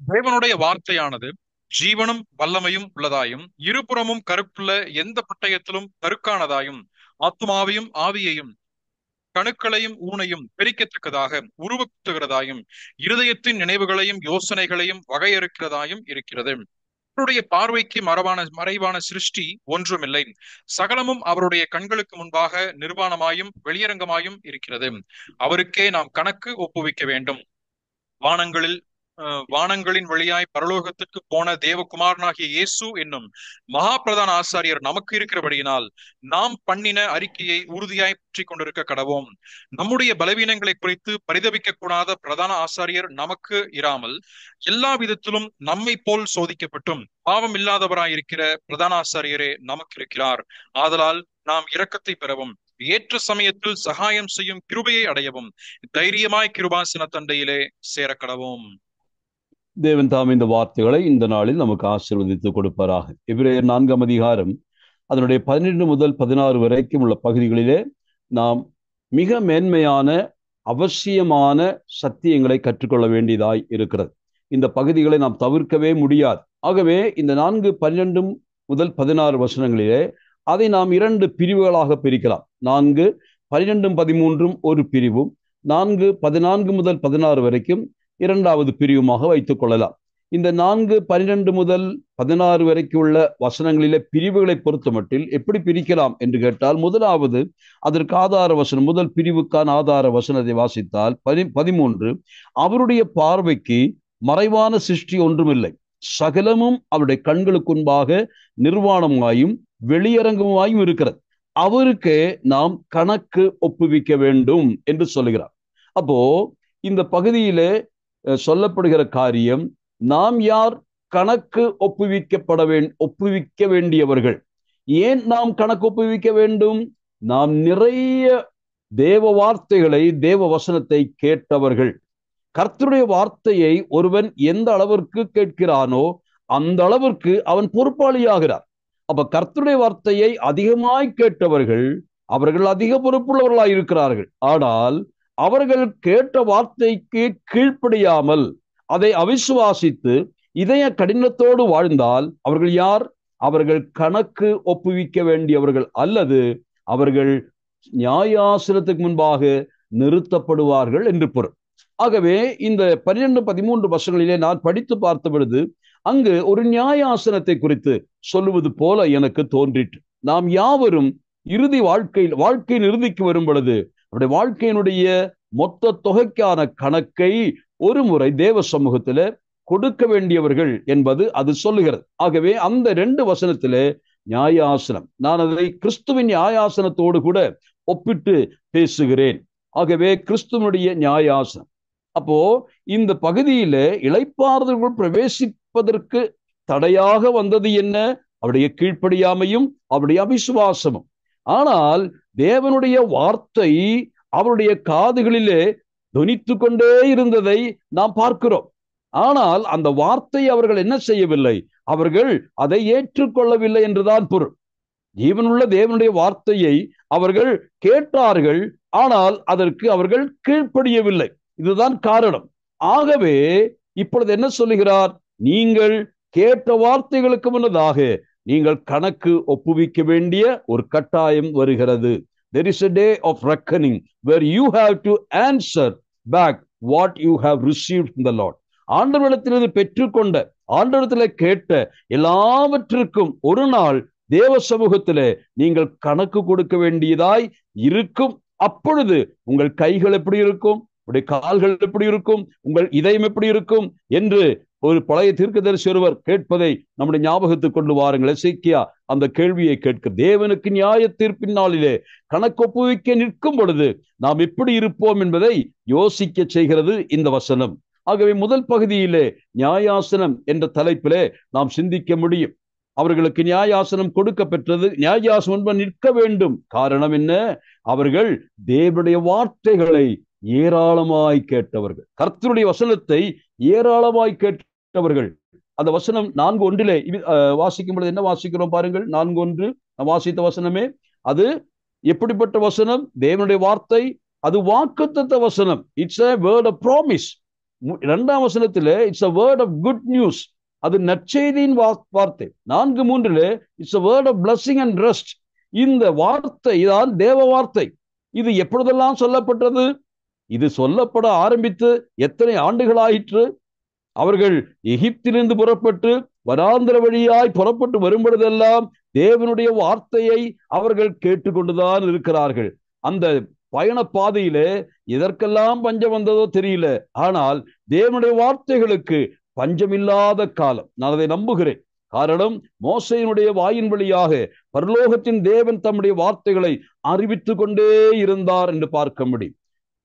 தேவனுடைய வார்த்தையானது ஜீவனும் வல்லமையும் உள்ளதாயும் இருபுறமும் கருப்புள்ள எந்த பட்டயத்திலும் கருக்கானதாயும் ஆத்துமாவையும் ஆவியையும் கணுக்களையும் ஊனையும் பிரிக்கத்தக்கதாக உருவக்குத்துகிறதாயும் இருதயத்தின் நினைவுகளையும் யோசனைகளையும் வகையறுக்கிறதாயும் இருக்கிறது. அவருடைய பார்வைக்கு மறைவான சிருஷ்டி ஒன்றுமில்லை, சகலமும் அவருடைய கண்களுக்கு முன்பாக நிர்வாணமாயும் வெளியரங்கமாயும் இருக்கிறது. அவருக்கே நாம் கணக்கு ஒப்புவிக்க வேண்டும். வானங்களில் வானங்களின் வழியாய் பரலோகத்திற்கு போன தேவகுமாரனாகிய இயேசு என்னும் மகா பிரதான ஆசாரியர் நமக்கு இருக்கிறபடியினால் நாம் பண்ணின அறிக்கையை உறுதியாய் பற்றி கொண்டிருக்க கடவோம். நம்முடைய பலவீனங்களை குறித்து பரிதபிக்க கூடாத பிரதான ஆசாரியர் நமக்கு இராமல் எல்லா விதத்திலும் நம்மை போல் சோதிக்கப்பட்டும் பாவம் இல்லாதவராயிருக்கிற பிரதான ஆசாரியரே நமக்கு இருக்கிறார். ஆதலால் நாம் இரக்கத்தை பெறவும் ஏற்ற சமயத்தில் சகாயம் செய்யும் கிருபையை அடையவும் தைரியமாய் கிருபாசன தண்டையிலே சேரக்கடவும். தேவன் தாம் இந்த வார்த்தைகளை இந்த நாளில் நமக்கு ஆசீர்வதித்து கொடுப்பாராக. எபிரேயர் 4ஆம் அதிகாரம் அதனுடைய 12 முதல் 16 வரைக்கும் உள்ள பகுதிகளிலே நாம் மிக மேன்மையான அவசியமான சத்தியங்களை கற்றுக்கொள்ள வேண்டியதாய் இருக்கிறது. இந்த பகுதிகளை நாம் தவிர்க்கவே முடியாது. ஆகவே இந்த 4, 12 முதல் 16 வசனங்களிலே அதை நாம் 2 பிரிவுகளாக பிரிக்கலாம். 4, 12, 13 ஒரு பிரிவும், 4, 14 முதல் 16 வரைக்கும் இரண்டாவது பிரிவுமாக வைத்துக் கொள்ளலாம். இந்த 4, 12 முதல் 16 வரைக்கும் உள்ள வசனங்களிலே பிரிவுகளை பொறுத்த மட்டில் எப்படி பிரிக்கலாம் என்று கேட்டால், முதலாவது அதற்கு ஆதார வசனம், முதல் பிரிவுக்கான ஆதார வசனத்தை வாசித்தால் 13, அவருடைய பார்வைக்கு மறைவான சிருஷ்டி ஒன்றுமில்லை, சகலமும் அவருடைய கண்களுக்கு முன்பாக நிர்வாணமாயும் வெளியரங்கமாயும் இருக்கிறது, அவருக்கே நாம் கணக்கு ஒப்புவிக்க வேண்டும் என்று சொல்லுகிறார். அப்போ இந்த பகுதியிலே சொல்லப்படுகிற காரியம், நாம் யார்? கணக்கு ஒப்புவிக்க வேண்டியவர்கள். ஏன் நாம் கணக்கு ஒப்புவிக்க வேண்டும்? நாம் நிறைய தேவ வார்த்தைகளை, தேவ வசனத்தை கேட்டவர்கள். கர்த்தருடைய வார்த்தையை ஒருவன் எந்த அளவிற்கு கேட்கிறானோ அந்த அளவிற்கு அவன் பொறுப்பாளியாகிறார். அப்ப கர்த்தருடைய வார்த்தையை அதிகமாய் கேட்டவர்கள், அவர்கள் அதிக பொறுப்புள்ளவர்களாய் இருக்கிறார்கள். ஆனால் அவர்கள் கேட்ட வார்த்தைக்கு கீழ்ப்படியாமல் அதை அவிசுவாசித்து இதய கடினத்தோடு வாழ்ந்தால் அவர்கள் யார்? அவர்கள் கணக்கு ஒப்புவிக்க வேண்டியவர்கள், அல்லது அவர்கள் நியாயாசனத்துக்கு முன்பாக நிறுத்தப்படுவார்கள் என்று பொருள். ஆகவே இந்த 12, 13 வசனங்களிலே நான் படித்து பார்த்த பொழுது அங்கு ஒரு நியாயாசனத்தை குறித்து சொல்லுவது போல எனக்கு தோன்றிற்று. நாம் யாவரும் வாழ்க்கையின் இறுதிக்கு வரும் பொழுது அவருடைய வாழ்க்கையினுடைய மொத்த தொகைக்கான கணக்கை ஒரு முறை தேவ சமூகத்திலே கொடுக்க வேண்டியவர்கள் என்பது அது சொல்லுகிறது. ஆகவே அந்த 2 வசனத்திலே நியாயாசனம், நான் அதை கிறிஸ்துவின் நியாயாசனத்தோடு கூட ஒப்பிட்டு பேசுகிறேன். ஆகவே கிறிஸ்துவனுடைய நியாயாசனம். அப்போ இந்த பகுதியில இளைப்பாறுதலுக்குள் பிரவேசிப்பதற்கு தடையாக வந்தது என்ன? அவருடைய கீழ்ப்படியாமையும் அவருடைய அவிசுவாசமும். ஆனால் தேவனுடைய வார்த்தை அவருடைய காதுகளிலே தொனித்து கொண்டே இருந்ததை நாம் பார்க்கிறோம். ஆனால் அந்த வார்த்தை அவர்கள் என்ன செய்யவில்லை? அவர்கள் அதை ஏற்றுக்கொள்ளவில்லை என்றுதான் பொருள். ஜீவனுள்ள தேவனுடைய வார்த்தையை அவர்கள் கேட்டார்கள், ஆனால் அதற்கு அவர்கள் கீழ்ப்படியவில்லை. இதுதான் காரணம். ஆகவே இப்பொழுது என்ன சொல்லுகிறார்? நீங்கள் கேட்ட வார்த்தைகளுக்கு முன்னதாக நீங்கள் கணக்கு ஒப்புவிக்க வேண்டிய ஒரு கட்டாயம் வருகிறது. There is a day of reckoning where you have to answer back what you have received from the Lord. ஆண்டவரிடத்திலிருந்து பெற்றுக்கொண்ட, ஆண்டவரிடத்தில் கேட்ட எல்லாவற்றிற்கும் ஒரு நாள் தேவ சமூகத்திலே நீங்கள் கணக்கு கொடுக்க வேண்டியதாய் இருக்கும். அப்பொழுது உங்கள் கைகள் எப்படி இருக்கும், உங்களுடைய கால்கள் எப்படி இருக்கும், உங்கள் இதயம் எப்படி இருக்கும் என்று ஒரு பழைய தீர்க்கதரிசி ஒருவர் கேட்பதை நம்முடைய ஞாபகத்துக்கு கொண்டு வாருங்கள். எசேக்கியா அந்த கேள்வியை கேட்க, தேவனுக்கு நியாய தீர்ப்பின் நாளிலே கணக்கு ஒப்புவிக்க நிற்கும் பொழுது நாம் எப்படி இருப்போம் என்பதை யோசிக்க செய்கிறது இந்த வசனம். ஆகவே முதல் பகுதியிலே நியாயாசனம் என்ற தலைப்பிலே நாம் சிந்திக்க முடியும். அவர்களுக்கு நியாயாசனம் கொடுக்க பெற்றது, நியாயாசனம் நிற்க வேண்டும். காரணம் என்ன? அவர்கள் தேவனுடைய வார்த்தைகளை ஏராளமாய் கேட்டவர்கள், கர்த்தருடைய வசனத்தை ஏராளமாய் கேட்டவர்கள். அந்த வசனம் 4:1 வாசிக்கும் பொழுது என்ன வாசிக்கிறோம் பாருங்கள். 4:1 வாசித்த வசனமே அது எப்படிப்பட்ட வசனம்? தேவனுடைய வார்த்தை, அது வாக்குத்தத்த வசனம். It's a word of promise. 2ஆம் வசனத்திலே it's a word of good news, அது நற்செய்தியின் வார்த்தை. 4:3 it's a word of blessing and rest. இந்த வார்த்தை தான் தேவ வார்த்தை. இது எப்பொழுதெல்லாம் சொல்லப்பட்டது? இது சொல்லப்பட ஆரம்பித்து எத்தனை ஆண்டுகளாயிற்று? அவர்கள் எகிப்திலிருந்து புறப்பட்டு வனாந்திர வழியாய் புறப்பட்டு வரும் பொழுதெல்லாம் தேவனுடைய வார்த்தையை அவர்கள் கேட்டுக்கொண்டுதான் இருக்கிறார்கள். அந்த பயண பாதையிலே எதற்கெல்லாம் பஞ்சம் வந்ததோ தெரியல. ஆனால் தேவனுடைய வார்த்தைகளுக்கு பஞ்சமில்லாத காலம். நான் அதை நம்புகிறேன். காரணம், மோசேயினுடைய வாயின் வழியாக பரலோகத்தின் தேவன் தம்முடைய வார்த்தைகளை அறிவித்துக் கொண்டே இருந்தார் என்று பார்க்க முடியும்.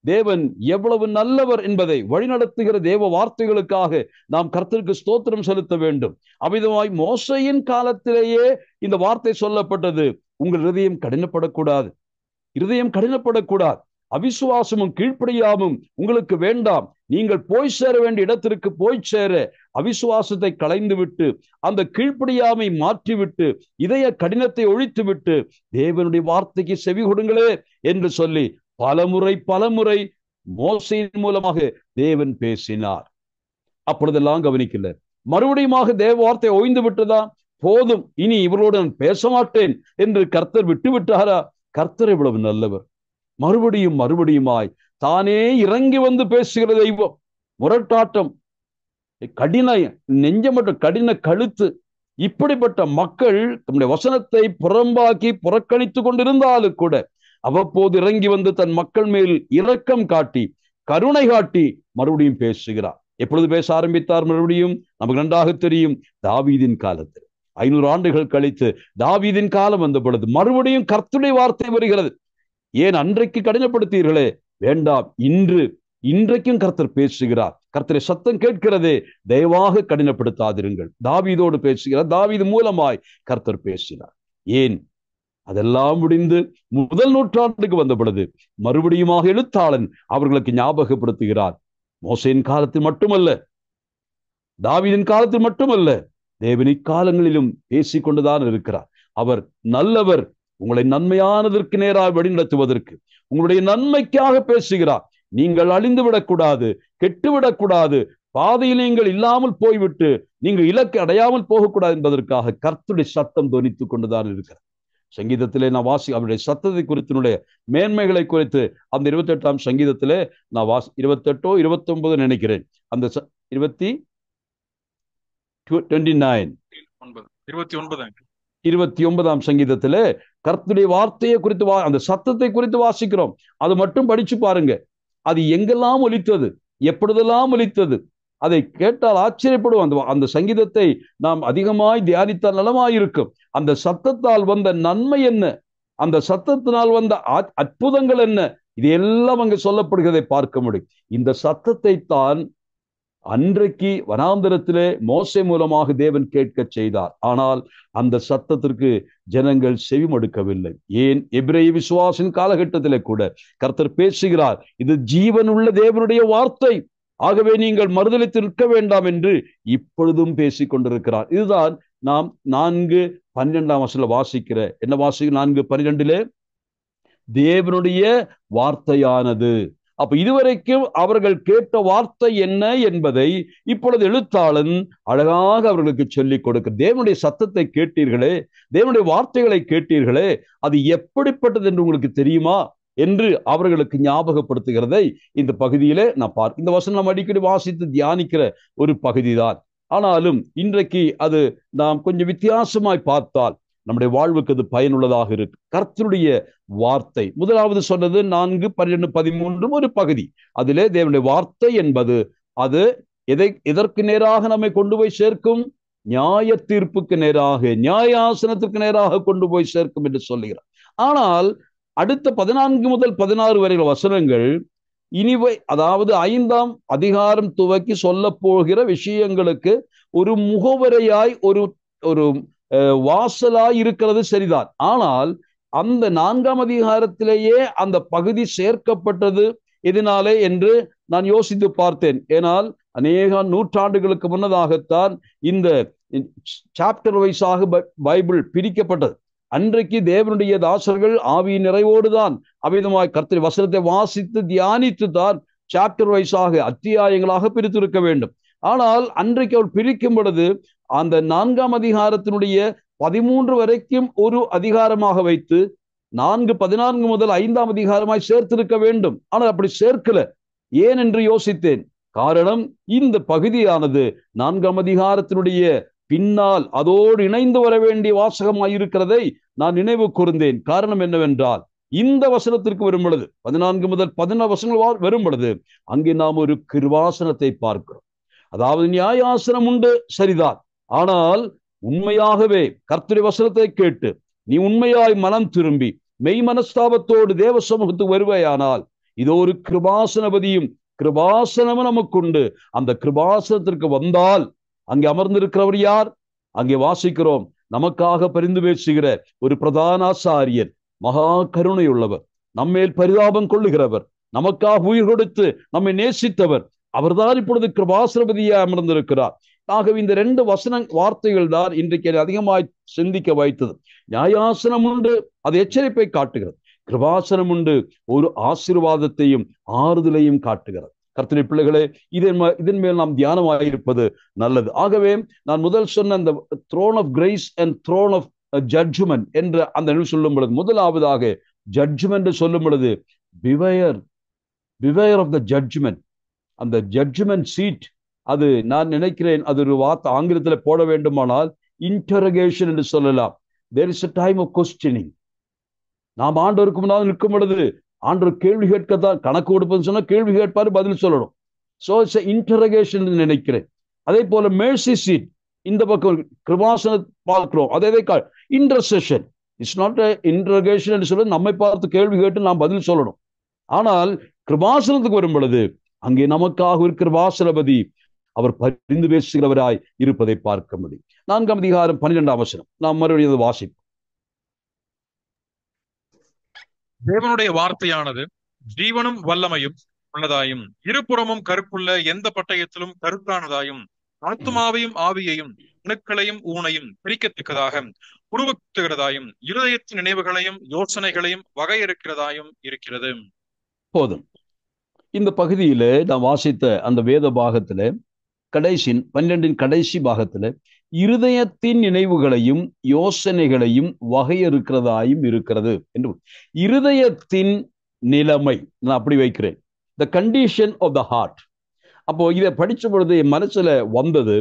தேவன் எவ்வளவு நல்லவர் என்பதை வழிநடத்துகிற தேவ வார்த்தைகளுக்காக நாம் கர்த்தருக்கு ஸ்தோத்திரம் செலுத்த வேண்டும். அவ்விதமாய் மோசேயின் காலத்திலேயே இந்த வார்த்தை சொல்லப்பட்டது. உங்கள் இருதயம் கடினப்படக்கூடாது, இருதயம் கடினப்படக்கூடாது. அவிசுவாசமும் கீழ்ப்படியாமும் உங்களுக்கு வேண்டாம். நீங்கள் போய் சேர வேண்டிய இடத்திற்கு போய் சேர அவிசுவாசத்தை களைந்து விட்டு, அந்த கீழ்ப்படியாமை மாற்றிவிட்டு, இதய கடினத்தை ஒழித்து விட்டு தேவனுடைய வார்த்தைக்கு செவி கொடுங்களே என்று சொல்லி பலமுறை மோசேயின் மூலமாக தேவன் பேசினார். அப்பொழுதெல்லாம் கவனிக்கல. மறுபடியுமாக தேவ வார்த்தை ஓய்ந்து விட்டதா? போதும், இனி இவரோடு நான் பேச மாட்டேன் என்று கர்த்தர் விட்டு விட்டாரா? கர்த்தர் இவ்வளவு நல்லவர். மறுபடியுமாய் தானே இறங்கி வந்து பேசுகிற தெய்வம். முரட்டாட்டம், கடின நெஞ்சமற்ற கடின கழுத்து, இப்படிப்பட்ட மக்கள் தம்முடைய வசனத்தை புறம்பாக்கி புறக்கணித்துக் கொண்டிருந்தாலும் கூட அவ்வப்போது இறங்கி வந்து தன் மக்கள் மேல் இரக்கம் காட்டி கருணை காட்டி மறுபடியும் பேசுகிறார். எப்பொழுது பேச ஆரம்பித்தார்? மறுபடியும் நமக்கு நன்றாக தெரியும், தாவீதின் காலத்தில். 500 ஆண்டுகள் கழித்து தாவீதின் காலம் வந்த பொழுது மறுபடியும் கர்த்தருடைய வார்த்தை வருகிறது. ஏன் அன்றைக்கு கடினப்படுத்தீர்களே? வேண்டாம், இன்றைக்கும் கர்த்தர் பேசுகிறார். கர்த்தரை சத்தம் கேட்கிறதே, தயவாக கடினப்படுத்தாதிருங்கள். தாவீதோடு பேசுகிறார். தாவீது மூலமாய் கர்த்தர் பேசினார். ஏன்? அதெல்லாம் முடிந்து 1 நூற்றாண்டுக்கு வந்த பொழுது மறுபடியுமாக எழுத்தாளன் அவர்களுக்கு ஞாபகப்படுத்துகிறார். மோசேயின் காலத்தில் மட்டுமல்ல, தாவீதின் காலத்தில் மட்டுமல்ல, தேவன் இக்காலங்களிலும் பேசிக்கொண்டுதான் இருக்கிறார். அவர் நல்லவர். உங்களை நன்மையானதற்கு நேராக வழிநடத்துவதற்கு, உங்களுடைய நன்மைக்காக பேசுகிறார். நீங்கள் அழிந்து விடக்கூடாது, கெட்டுவிடக்கூடாது, பாதையில் நீங்கள் இல்லாமல் போய்விட்டு நீங்கள் இலக்கை அடையாமல் போகக்கூடாது என்பதற்காக கர்த்தருடைய சத்தம் தொனித்துக் கொண்டுதான் இருக்கிறார். சங்கீதத்திலே நான் அவருடைய சத்தத்தை குறித்தினுடைய மேன்மைகளை குறித்து அந்த 28ஆம் சங்கீதத்திலே நான் 28 29 நினைக்கிறேன். அந்த 29ஆம் சங்கீதத்திலே கர்த்தருடைய வார்த்தையை குறித்து அந்த சத்தத்தை குறித்து வாசிக்கிறோம். அது மட்டும் படிச்சு பாருங்க. அது எங்கெல்லாம் ஒலித்தது, எப்பொழுதெல்லாம் ஒலித்தது, அதை கேட்டால் ஆச்சரியப்படுவோம். அந்த சங்கீதத்தை நாம் அதிகமாய் தியானித்தால் நலமாயிருக்கும். அந்த சத்தத்தால் வந்த நன்மை என்ன, அந்த சத்தத்தினால் வந்த அற்புதங்கள் என்ன, இது எல்லாம் அங்கு சொல்லப்படுகிறதை பார்க்க முடியும். இந்த சத்தத்தை தான் அன்றைக்கு வனாந்தரத்திலே மோசே மூலமாக தேவன் கேட்க செய்தார். ஆனால் அந்த சத்தத்திற்கு ஜனங்கள் செவிமடுக்கவில்லை. ஏன்? எபிரேய விசுவாசின் காலகட்டத்திலே கூட கர்த்தர் பேசுகிறார், இது ஜீவனுள்ள தேவனுடைய வார்த்தை, ஆகவே நீங்கள் மறுதலித்து நிற்க வேண்டாம் என்று இப்பொழுதும் பேசிக் கொண்டிருக்கிறார். இதுதான் நாம் 4:12 வாசிக்கிற என்ன வாசிக்கிற 4:12 தேவனுடைய வார்த்தையானது. அப்ப இதுவரைக்கும் அவர்கள் கேட்ட வார்த்தை என்ன என்பதை இப்பொழுது எழுத்தாளன் அழகாக அவர்களுக்கு சொல்லிக் கொடுக்க, தேவனுடைய சத்தத்தை கேட்டீர்களே, தேவனுடைய வார்த்தைகளை கேட்டீர்களே, அது எப்படிப்பட்டது என்று உங்களுக்கு தெரியுமா என்று அவர்களுக்கு ஞாபகப்படுத்துகிறதை இந்த பகுதியிலே நான் இந்த வசனம் நாம் அடிக்கடி வாசித்து தியானிக்கிற ஒரு பகுதிதான். ஆனாலும் இன்றைக்கு அது நாம் கொஞ்சம் வித்தியாசமாய் பார்த்தால் நம்முடைய வாழ்வுக்கு அது பயனுள்ளதாக இருக்கு. கர்த்தருடைய வார்த்தை முதலாவது சொன்னது 4, 12, 13 ஒரு பகுதி. அதிலே தேவனுடைய வார்த்தை என்பது அது எதற்கு நேராக நம்மை கொண்டு போய் சேர்க்கும்? நியாய தீர்ப்புக்கு நேராக, நியாயாசனத்திற்கு நேராக கொண்டு போய் சேர்க்கும் என்று சொல்லுகிறார். ஆனால் அடுத்த 14 முதல் 16 வரையில வசனங்கள் இனிவை, அதாவது 5ஆம் அதிகாரம் துவக்கி சொல்ல போகிற விஷயங்களுக்கு ஒரு முகவரையாய் ஒரு வாசலாய் இருக்கிறது சரிதான். ஆனால் அந்த 4ஆம் அதிகாரத்திலேயே அந்த பகுதி சேர்க்கப்பட்டது எதனாலே என்று நான் யோசித்து பார்த்தேன். ஏனால் அநேக நூற்றாண்டுகளுக்கு முன்னதாகத்தான் இந்த சாப்டர் வைஸாக பைபிள் பிரிக்கப்பட்டது. அன்றைக்கு தேவனுடைய தாசர்கள் ஆவியின் நிறைவோடுதான் அவ்விதமாய் கர்த்தருடைய வசனத்தை வாசித்து தியானித்து தான் சாப்டர் வைஸாக அத்தியாயங்களாக பிரித்திருக்க வேண்டும். ஆனால் அன்றைக்கு அவர் பிரிக்கும் பொழுது அந்த 4ஆம் அதிகாரத்தினுடைய 13 வரைக்கும் ஒரு அதிகாரமாக வைத்து 4, 14 முதல் 5ஆம் அதிகாரமாய் சேர்த்திருக்க வேண்டும். ஆனால் அப்படி சேர்க்கல. ஏன் என்று யோசித்தேன். காரணம், இந்த பகுதியானது 4ஆம் அதிகாரத்தினுடைய பின்னால் அதோடு இணைந்து வர வேண்டிய வாசகமாயிருக்கிறதை நான் நினைவு கூர்ந்தேன். காரணம் என்னவென்றால், இந்த வசனத்திற்கு வரும் பொழுது 14 முதல் 16 வசனங்கள் வரும் பொழுது அங்கே நாம் ஒரு கிருபாசனத்தை பார்க்கிறோம். அதாவது நியாயாசனம் உண்டு, சரிதான். ஆனால் உண்மையாகவே கர்த்தருடைய வசனத்தை கேட்டு நீ உண்மையாய் மனம் திரும்பி மெய் மனஸ்தாபத்தோடு தேவ சமூகத்துக்கு வருவாயானால் இதோ ஒரு கிருபாசனபதியும் கிருபாசனமும் நமக்குண்டு. அந்த கிருபாசனத்திற்கு வந்தால் அங்கே அமர்ந்திருக்கிறவர் யார்? அங்கே வாசிக்கிறோம், நமக்காக பரிந்து பேசுகிற ஒரு பிரதான ஆசாரியர், மகா கருணையுள்ளவர், நம்மேல் பரிதாபம் கொள்ளுகிறவர், நமக்காக உயிர் கொடுத்து நம்மை நேசித்தவர், அவர்தான் இப்பொழுது கிருபாசனபதியாக அமர்ந்திருக்கிறார். ஆகவே இந்த 2 வார்த்தைகள் தான் இன்றைக்கு அதிகமாய் சிந்திக்க வைத்தது. நியாயாசனம் உண்டு, அது எச்சரிப்பை காட்டுகிறது. கிருபாசனம் உண்டு, ஒரு ஆசீர்வாதத்தையும் ஆறுதலையும் காட்டுகிறது. கர்த்தருடைய பிள்ளைகளே, இதன் மேல் நாம் தியானமாயிருப்பது நல்லது. ஆகவே நான் முதல் சொன்ன அந்த throne of grace and throne of judgement என்ற அந்த சொல்லும் பொழுது, முதலாவதாக ஜட்ஜ்மெண்ட் சொல்லும் பொழுது பிவேர் ஆஃப் த ஜட்ஜ்மெண்ட். அந்த ஜட்ஜ்மெண்ட் சீட், அது நான் நினைக்கிறேன் அது ஒரு வார்த்தை ஆங்கிலத்தில் போட வேண்டுமானால் இன்டரோகேஷன் என்று சொல்லலாம். there is a time of questioning. நாம் ஆண்டவருக்கு முன்னால் நிற்கும் பொழுது ஆண்டவர் கேள்வி கேட்கத்தான், கணக்கு கொடுப்பதுன்னு சொன்னா கேள்வி கேட்பாரு, பதில் சொல்லணும். ஸோ இட்ஸ் இன்டரோகேஷன் நினைக்கிறேன். அதே போல மேர்சி சீட், இந்த பக்கம் கிருபாசனம் பார்க்கிறோம், அதே இன்டர்செஷன். இட்ஸ் நாட் இன்டரோகேஷன் என்று சொல்லி நம்மை பார்த்து கேள்வி கேட்டு நாம் பதில் சொல்லணும். ஆனால் கிருபாசனத்துக்கு வரும் பொழுது அங்கே நமக்காக ஒரு கிருபாசனபதி, அவர் பரிந்து பேசுகிறவராய் இருப்பதை பார்க்க முடியும். 4ஆம் அதிகாரம் 12ஆம் வசனம் நாம் மறுபடியும் வாசிப்போம். தேவனுடைய வார்த்தையானது ஜீவனும் வல்லமையும் உள்ளதாயும் இருபுறமும் கருப்புள்ள எந்த பட்டயத்திலும் கருத்தானதாயும் ஆத்துமாவையும் ஆவியையும் அணுக்களையும் ஊனையும் பிரிக்கத்தக்கதாக உருவக்குத்துகிறதாயும் இருதயத்தின் நினைவுகளையும் யோசனைகளையும் வகையறுக்கிறதாயும் இருக்கிறது. போதும். இந்த பகுதியில நாம் வாசித்த அந்த வேத பாகத்துல 12 கடைசி பாகத்துல இருதயத்தின் நினைவுகளையும் யோசனைகளையும் வகையறுக்கிறதாயும் இருக்கிறது என்று. இருதயத்தின் நிலைமை நான் அப்படி வைக்கிறேன், the condition of the heart. அப்போ இதை படிச்ச பொழுது என் மனசுல வந்தது,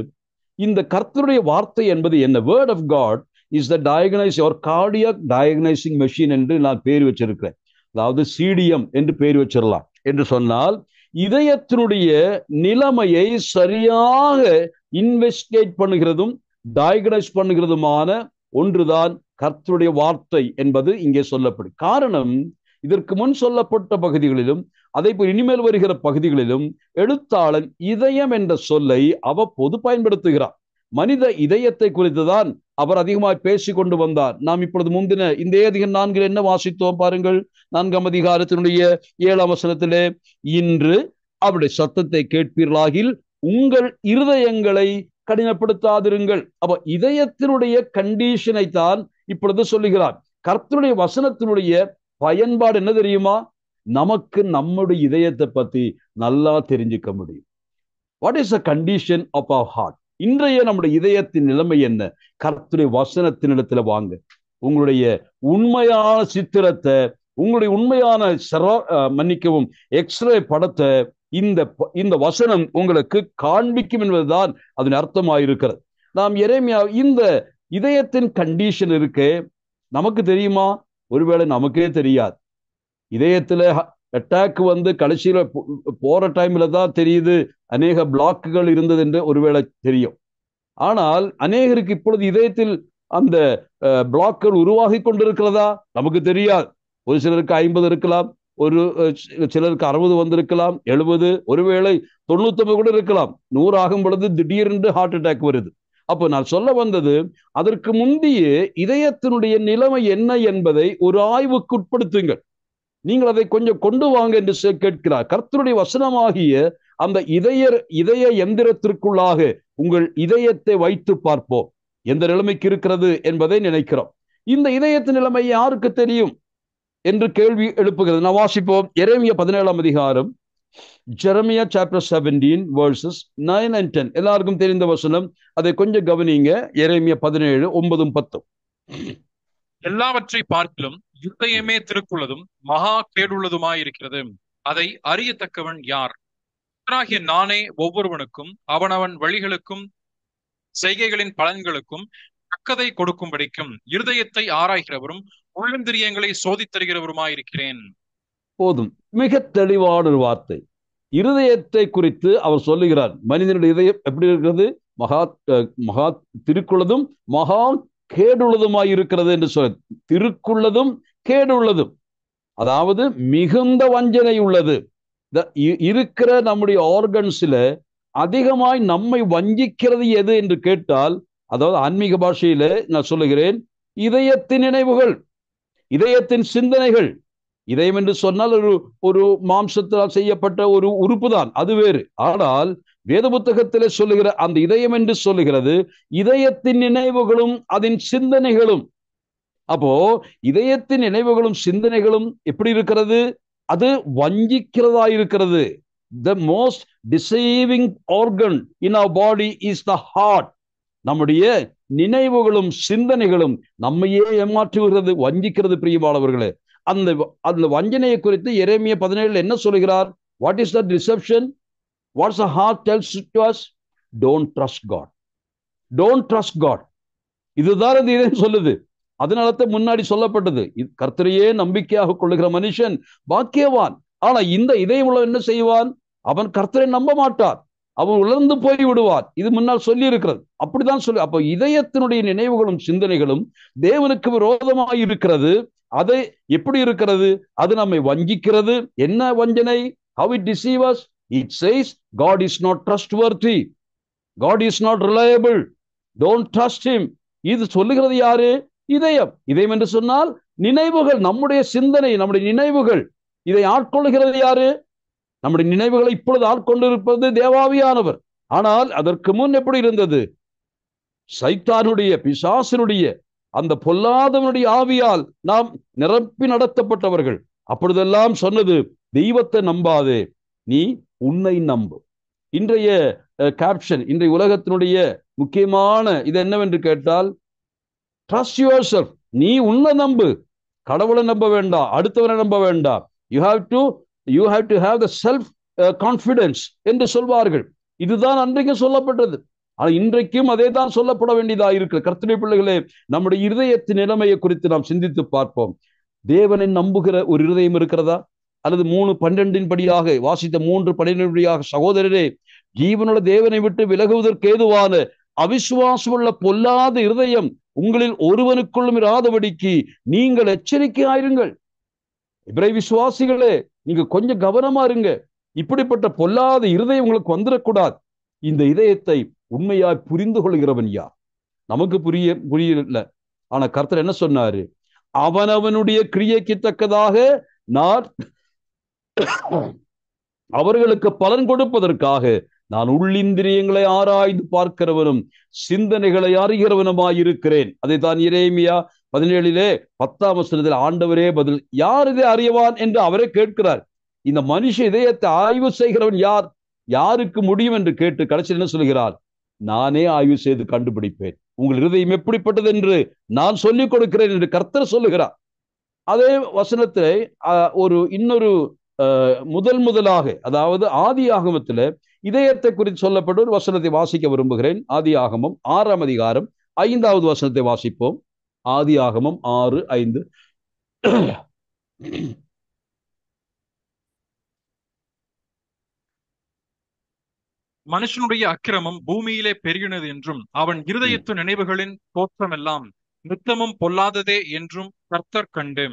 இந்த கர்த்தருடைய வார்த்தை என்பது என்ன? Word of God is the diagnose or cardiac diagnosing machine என்று நான் பேர் வச்சிருக்கிறேன். அதாவது சிடிஎம் என்று பேர் வச்சிடலாம். என்று சொன்னால் இதயத்தினுடைய நிலைமையை சரியாக இன்வெஸ்டிகேட் பண்ணுகிறதும் டயக்னைஸ் பண்ணுகிறதுமான ஒன்றுதான் கர்த்தருடைய வார்த்தை என்பது இங்கே சொல்லப்படும். காரணம், இதற்கு முன் சொல்லப்பட்ட பகுதிகளிலும் அதே போல் இனிமேல் வருகிற பகுதிகளிலும் எழுத்தாளன் இதயம் என்ற சொல்லை அவ்வப்போது பயன்படுத்துகிறார். மனித இதயத்தை குறித்துதான் அவர் அதிகமாய் பேசிக் கொண்டு வந்தார். நாம் இப்பொழுது முந்தின இந்த அதிகம் 4 என்ன வாசித்தோம் பாருங்கள். 4ஆம் அதிகாரத்தினுடைய 7ஆம் வசனத்திலே, இன்று அவருடைய சத்தத்தை கேட்பீர்களாகில் உங்கள் இருதயங்களை கடினப்படுத்தாதிருங்கள். அப்ப இதயத்தினுடைய கண்டிஷனை தான் இப்பொழுது சொல்லுகிறார். கர்த்தருடைய வசனத்தினுடைய பயன்பாடு என்ன தெரியுமா? நமக்கு நம்முடைய இதயத்தை பத்தி நல்லா தெரிஞ்சுக்க முடியும். What is the condition of our heart? இன்றைய நம்முடைய இதயத்தின் நிலைமை என்ன? கர்த்தருடைய வசனத்தினிடத்துல வாங்க. உங்களுடைய உண்மையான சித்திரத்தை, உங்களுடைய உண்மையான மன்னிக்கவும் எக்ஸ்ரே படத்தை இந்த வசனம் உங்களுக்கு காண்பிக்கும் என்பதுதான் அதன் அர்த்தமாயிருக்கிறது. நாம் எரேமியா இந்த இதயத்தின் கண்டிஷன் இருக்கு, நமக்கு தெரியுமா? ஒருவேளை நமக்கே தெரியாது. இதயத்துல அட்டாக் கடைசியில போற டைம்ல தான் தெரியுது அநேக பிளாக்குகள் இருந்தது என்று ஒருவேளை தெரியும். ஆனால் அநேகருக்கு இப்பொழுது இதயத்தில் அந்த பிளாக்குகள் உருவாகி கொண்டிருக்கிறதா நமக்கு தெரியாது. ஒரு சிலருக்கு 50 இருக்கலாம், ஒரு சிலருக்கு 60 வந்திருக்கலாம், 70, ஒருவேளை 99 கூட இருக்கலாம். 100 ஆகும் பொழுது திடீரென்று ஹார்ட் அட்டாக் வருது. அப்போ நான் சொல்ல வந்தது, அதற்கு முந்தைய இதயத்தினுடைய நிலைமை என்ன என்பதை ஒரு ஆய்வுக்கு உட்படுத்துங்கள். நீங்கள் அதை கொஞ்சம் கொண்டு வாங்க என்று கேட்கிறார். கர்த்தருடைய வசனமாகிய அந்த இதய எந்திரத்திற்குள்ளாக உங்கள் இதயத்தை வைத்து பார்ப்போம், எந்த நிலைமைக்கு இருக்கிறது என்பதை நினைக்கிறோம். இந்த இதயத்தின் நிலைமை யாருக்கு தெரியும் என்று கேள்வி எழுப்புகிறது. நான் வாசிப்போம். எரேமியா 17ஆம் அதிகாரம், ஜெரமியா சாப்டர் 17 verses 9 and 10. எல்லாருக்கும் தெரிந்த வசனம், அதை கொஞ்சம் கவனிங்க. எரேமியா 17 9 10. எல்லாவற்றை பார்க்கிலும் இருதயமே திருக்குள்ளதும் மகா கேடுள்ளதுமாயிருக்கிறது, அதை அறியத்தக்கவன் யார்? நானே ஒவ்வொருவனுக்கும் அவனவன் வழிகளுக்கும் செய்கைகளின் பலன்களுக்கும் தக்கதை கொடுக்கும்படிக்கும் இருதயத்தை ஆராய்கிறவரும் உள்ளந்திரியங்களை சோதித்தருகிறவருமாயிருக்கிறேன். போதும். மிக தெளிவான ஒரு வார்த்தை. இருதயத்தை குறித்து அவர் சொல்லுகிறார். மனிதனுடைய இதயம் எப்படி இருக்கிறது? மகா திருக்குள்ளதும் மகா கேடுள்ளதுமாய் இருக்கிறது என்று சொல்ல. திருக்குள்ளதும் கேடுள்ளதும், அதாவது மிகுந்த வஞ்சனை உள்ளது. இருக்கிற நம்முடைய ஆர்கன்ஸ்ல அதிகமாய் நம்மை வஞ்சிக்கிறது எது என்று கேட்டால், அதாவது ஆன்மீக பாஷையில நான் சொல்லுகிறேன், இதயத்தின் நினைவுகள், இதயத்தின் சிந்தனைகள். இதயம் என்று சொன்னால் ஒரு மாம்சத்தால் செய்யப்பட்ட ஒரு உறுப்பு தான், அது வேறு. ஆனால் வேத புத்தகத்திலே சொல்லுகிற அந்த இதயம் என்று சொல்லுகிறது இதயத்தின் நினைவுகளும் அதன் சிந்தனைகளும். அப்போ இதயத்தின் நினைவுகளும் சிந்தனைகளும் எப்படி இருக்கிறது? அது வஞ்சிக்கிறதா இருக்கிறது. The most deceiving organ in our body is the heart. நம்முடைய நினைவுகளும் சிந்தனைகளும் நம்மையே ஏமாற்றுகிறது, வஞ்சிக்கிறது. பிரியமானவர்களே, அந்த வஞ்சனையை குறித்து எரேமியா 17 என்ன சொல்கிறார்? What is the deception? What's the heart tells to us? Don't trust God. Don't trust God. இதுதான் இந்த இதயம் சொல்லுது. அதனால முன்னாடி சொல்லப்பட்டது, கர்த்தரையே நம்பிக்கையாக கொள்ளுகிற மனுஷன் பாக்கியவான். ஆனா இந்த இதயம் உள்ள என்ன செய்வான்? அவன் கர்த்தரை நம்ப மாட்டான், அவன் உலர்ந்து போய் விடுவான். இது முன்னால் சொல்லி இருக்கிறது. அப்படிதான் சொல்லி. அப்ப இதயத்தினுடைய நினைவுகளும் சிந்தனைகளும் தேவனுக்கு விரோதமாக இருக்கிறது. அது எப்படி இருக்கிறது? அது நம்மை வஞ்சிக்கிறது. என்ன வஞ்சனை? How it deceives us? It says God is not trustworthy. God is not reliable. Don't trust him. இது சொல்லுகிறது யாரு? இதயம். இதயம் என்று சொன்னால் நினைவுகள், நம்முடைய சிந்தனை, நம்முடைய நினைவுகள். இதை ஆட்கொள்ளுகிறது யாரு? நம்முடைய நினைவுகளை இப்பொழுது ஆட்கொண்டிருப்பது தேவாவியானவர். ஆனால் அதற்கு முன் எப்படி இருந்தது? சைத்தானுடைய, பிசாசினுடைய, அந்த பொல்லாதவனுடைய ஆவியால் நாம் நிரப்பி நடத்தப்பட்டவர்கள். அப்பொழுதெல்லாம் சொன்னது, தெய்வத்தை நம்பாதே, நீ உன்னை நம்பு. இன்றைய கேப்ஷன், இன்றைய உலகத்தினுடைய முக்கியமான இது என்னவென்று கேட்டால், ட்ரஸ்ட் யுவர் செல்ஃப். நீ உன்னை நம்பு, கடவுளை நம்ப வேண்டாம், அடுத்தவரை நம்ப வேண்டாம். You have to have the self confidence என்று சொல்வார்கள். இதுதான் அன்றைக்கும் சொல்லப்பட்டது. ஆனால் இன்றைக்கும் அதே தான் சொல்லப்பட வேண்டியதாக இருக்கு. கர்த்தருடைய பிள்ளைகளே, நம்முடைய இருதயத்தின் நிலைமையை குறித்து நாம் சிந்தித்து பார்ப்போம். தேவனை நம்புகிற ஒரு இருதயம் இருக்கிறதா? அல்லது 3:12 படியாக வாசித்த 3:12 படியாக, சகோதரரே, ஜீவனுள்ள தேவனை விட்டு விலகுவதற்கு ஏதுவான அவிசுவாசமுள்ள பொல்லாத இருதயம் உங்களில் ஒருவனுக்குள்ளும் இராதபடிக்கு நீங்கள் எச்சரிக்கையாயிருங்கள். இப்ராஹிம் விசுவாசிகளே, நீங்க கொஞ்சம் கவனமா இருங்க. இப்படிப்பட்ட பொல்லாத இருதயம் உங்களுக்கு வந்துடக்கூடாது. இந்த இதயத்தை உண்மையாய் புரிந்து கொள்கிறவன் யார்? நமக்கு புரியல. ஆனா கர்த்தர் என்ன சொன்னாரு? அவனவனுடைய கிரியைக்கு தக்கதாக நான் அவர்களுக்கு பலன் கொடுப்பதற்காக நான் உள்ளிந்திரியங்களை ஆராய்ந்து பார்க்கிறவனும் சிந்தனைகளை அறிகிறவனுமாயிருக்கிறேன். அதை தான் எரேமியா 17 10 ஆண்டவரே பதில், யார் இதை அறியவான் என்று அவரே கேட்கிறார். இந்த மனுஷ இதயத்தை ஆய்வு செய்கிறவன் யார்? யாருக்கு முடியும் என்று கேட்டு கடைசியில் என்ன சொல்கிறார்? நானே ஆய்வு செய்து கண்டுபிடிப்பேன், உங்கள் இருதயம் எப்படிப்பட்டது என்று நான் சொல்லிக் கொடுக்கிறேன் என்று கர்த்தர் சொல்லுகிறார். அதே வசனத்தை இன்னொரு முதலாக, அதாவது ஆதி ஆகமத்தில் இதயத்தை குறித்து சொல்லப்பட்ட ஒரு வசனத்தை வாசிக்க விரும்புகிறேன். ஆதி ஆகமம் 6ஆம் அதிகாரம் 5வது வசனத்தை வாசிப்போம். ஆதி ஆகமம் 6:5. மனுஷனுடைய அக்கிரமம் பூமியிலே பெருகினது என்றும் அவன் இருதயத்து நினைவுகளின் தோற்றம் எல்லாம் நித்தமும் பொல்லாததே என்றும் கர்த்தர் கண்டு.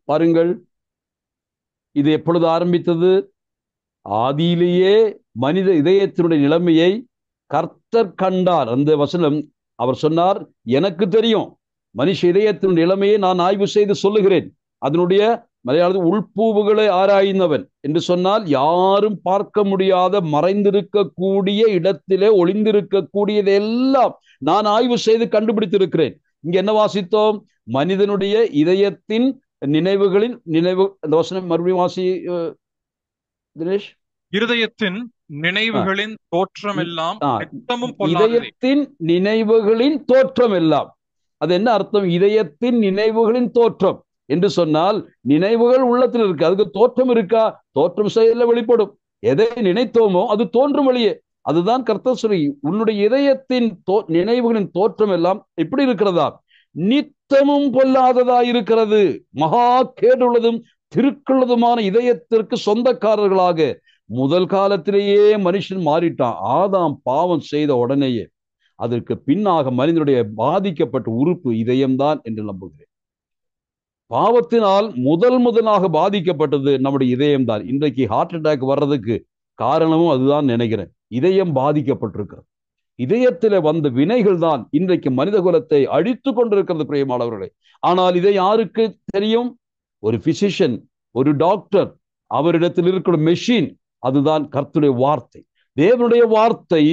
பாருங்கள், இது எப்பொழுது ஆரம்பித்தது? ஆதியிலேயே மனித இதயத்தினுடைய நிலைமையை கர்த்தர் கண்டார். அந்த வசனம் அவர் சொன்னார், எனக்கு தெரியும், மனுஷ இதயத்தினுடைய நிலைமையை நான் ஆய்வு செய்து சொல்லுகிறேன். அதனுடைய மலையாளத்தில் உள்பூவுகளை ஆராய்ந்தவன் என்று சொன்னால், யாரும் பார்க்க முடியாத மறைந்திருக்கக்கூடிய இடத்திலே ஒளிந்திருக்கக்கூடியதெல்லாம் நான் ஆய்வு செய்து கண்டுபிடித்திருக்கிறேன். இங்க என்ன வாசித்தோம்? மனிதனுடைய இதயத்தின் நினைவுகளின் நினைவு. அந்த வசனம் மறுபடியும் வாசி தினேஷ். இருதயத்தின் நினைவுகளின் தோற்றம் எல்லாம் இதயத்தின் நினைவுகளின் தோற்றம் எல்லாம். அது என்ன அர்த்தம்? இதயத்தின் நினைவுகளின் தோற்றம் என்று சொன்னால், நினைவுகள் உள்ளத்தில் இருக்கு, அதுக்கு தோற்றம் இருக்கா? தோற்றம் செயல வெளிப்படும். எதை நினைத்தோமோ அது தோன்றும் வழியே. அதுதான் கர்த்தர் சொல்லி, உன்னுடைய இதயத்தின் நினைவுகளின் தோற்றம் எல்லாம் எப்படி இருக்கிறதா? நித்தமும் பொல்லாததா இருக்கிறது. மகா கேடுள்ளதும் திருக்குள்ளதுமான இதயத்திற்கு சொந்தக்காரர்களாக முதல் காலத்திலேயே மனுஷன் மாறிட்டான். ஆதாம் பாவம் செய்த உடனேயே அதற்கு பின்னாக மனிதனுடைய பாதிக்கப்பட்ட உறுப்பு இதயம்தான் என்று நம்புகிறேன். பாவத்தினால் முதலாக பாதிக்கப்பட்டது நம்முடைய இதயம்தான். இன்றைக்கு ஹார்ட் அட்டாக் வர்றதுக்கு காரணமும் அதுதான் நினைக்கிறேன். இதயம் பாதிக்கப்பட்டிருக்கிறது. இதயத்திலே வந்த வினைகள் தான் இன்றைக்கு மனித குலத்தை அழித்து கொண்டிருக்கிறது பிரியமானவர்களே. ஆனால் இதை யாருக்கு தெரியும்? ஒரு பிசிஷியன், ஒரு டாக்டர், அவரிடத்தில் இருக்கிற மெஷின், அதுதான் கர்த்தருடைய வார்த்தை. தேவனுடைய வார்த்தை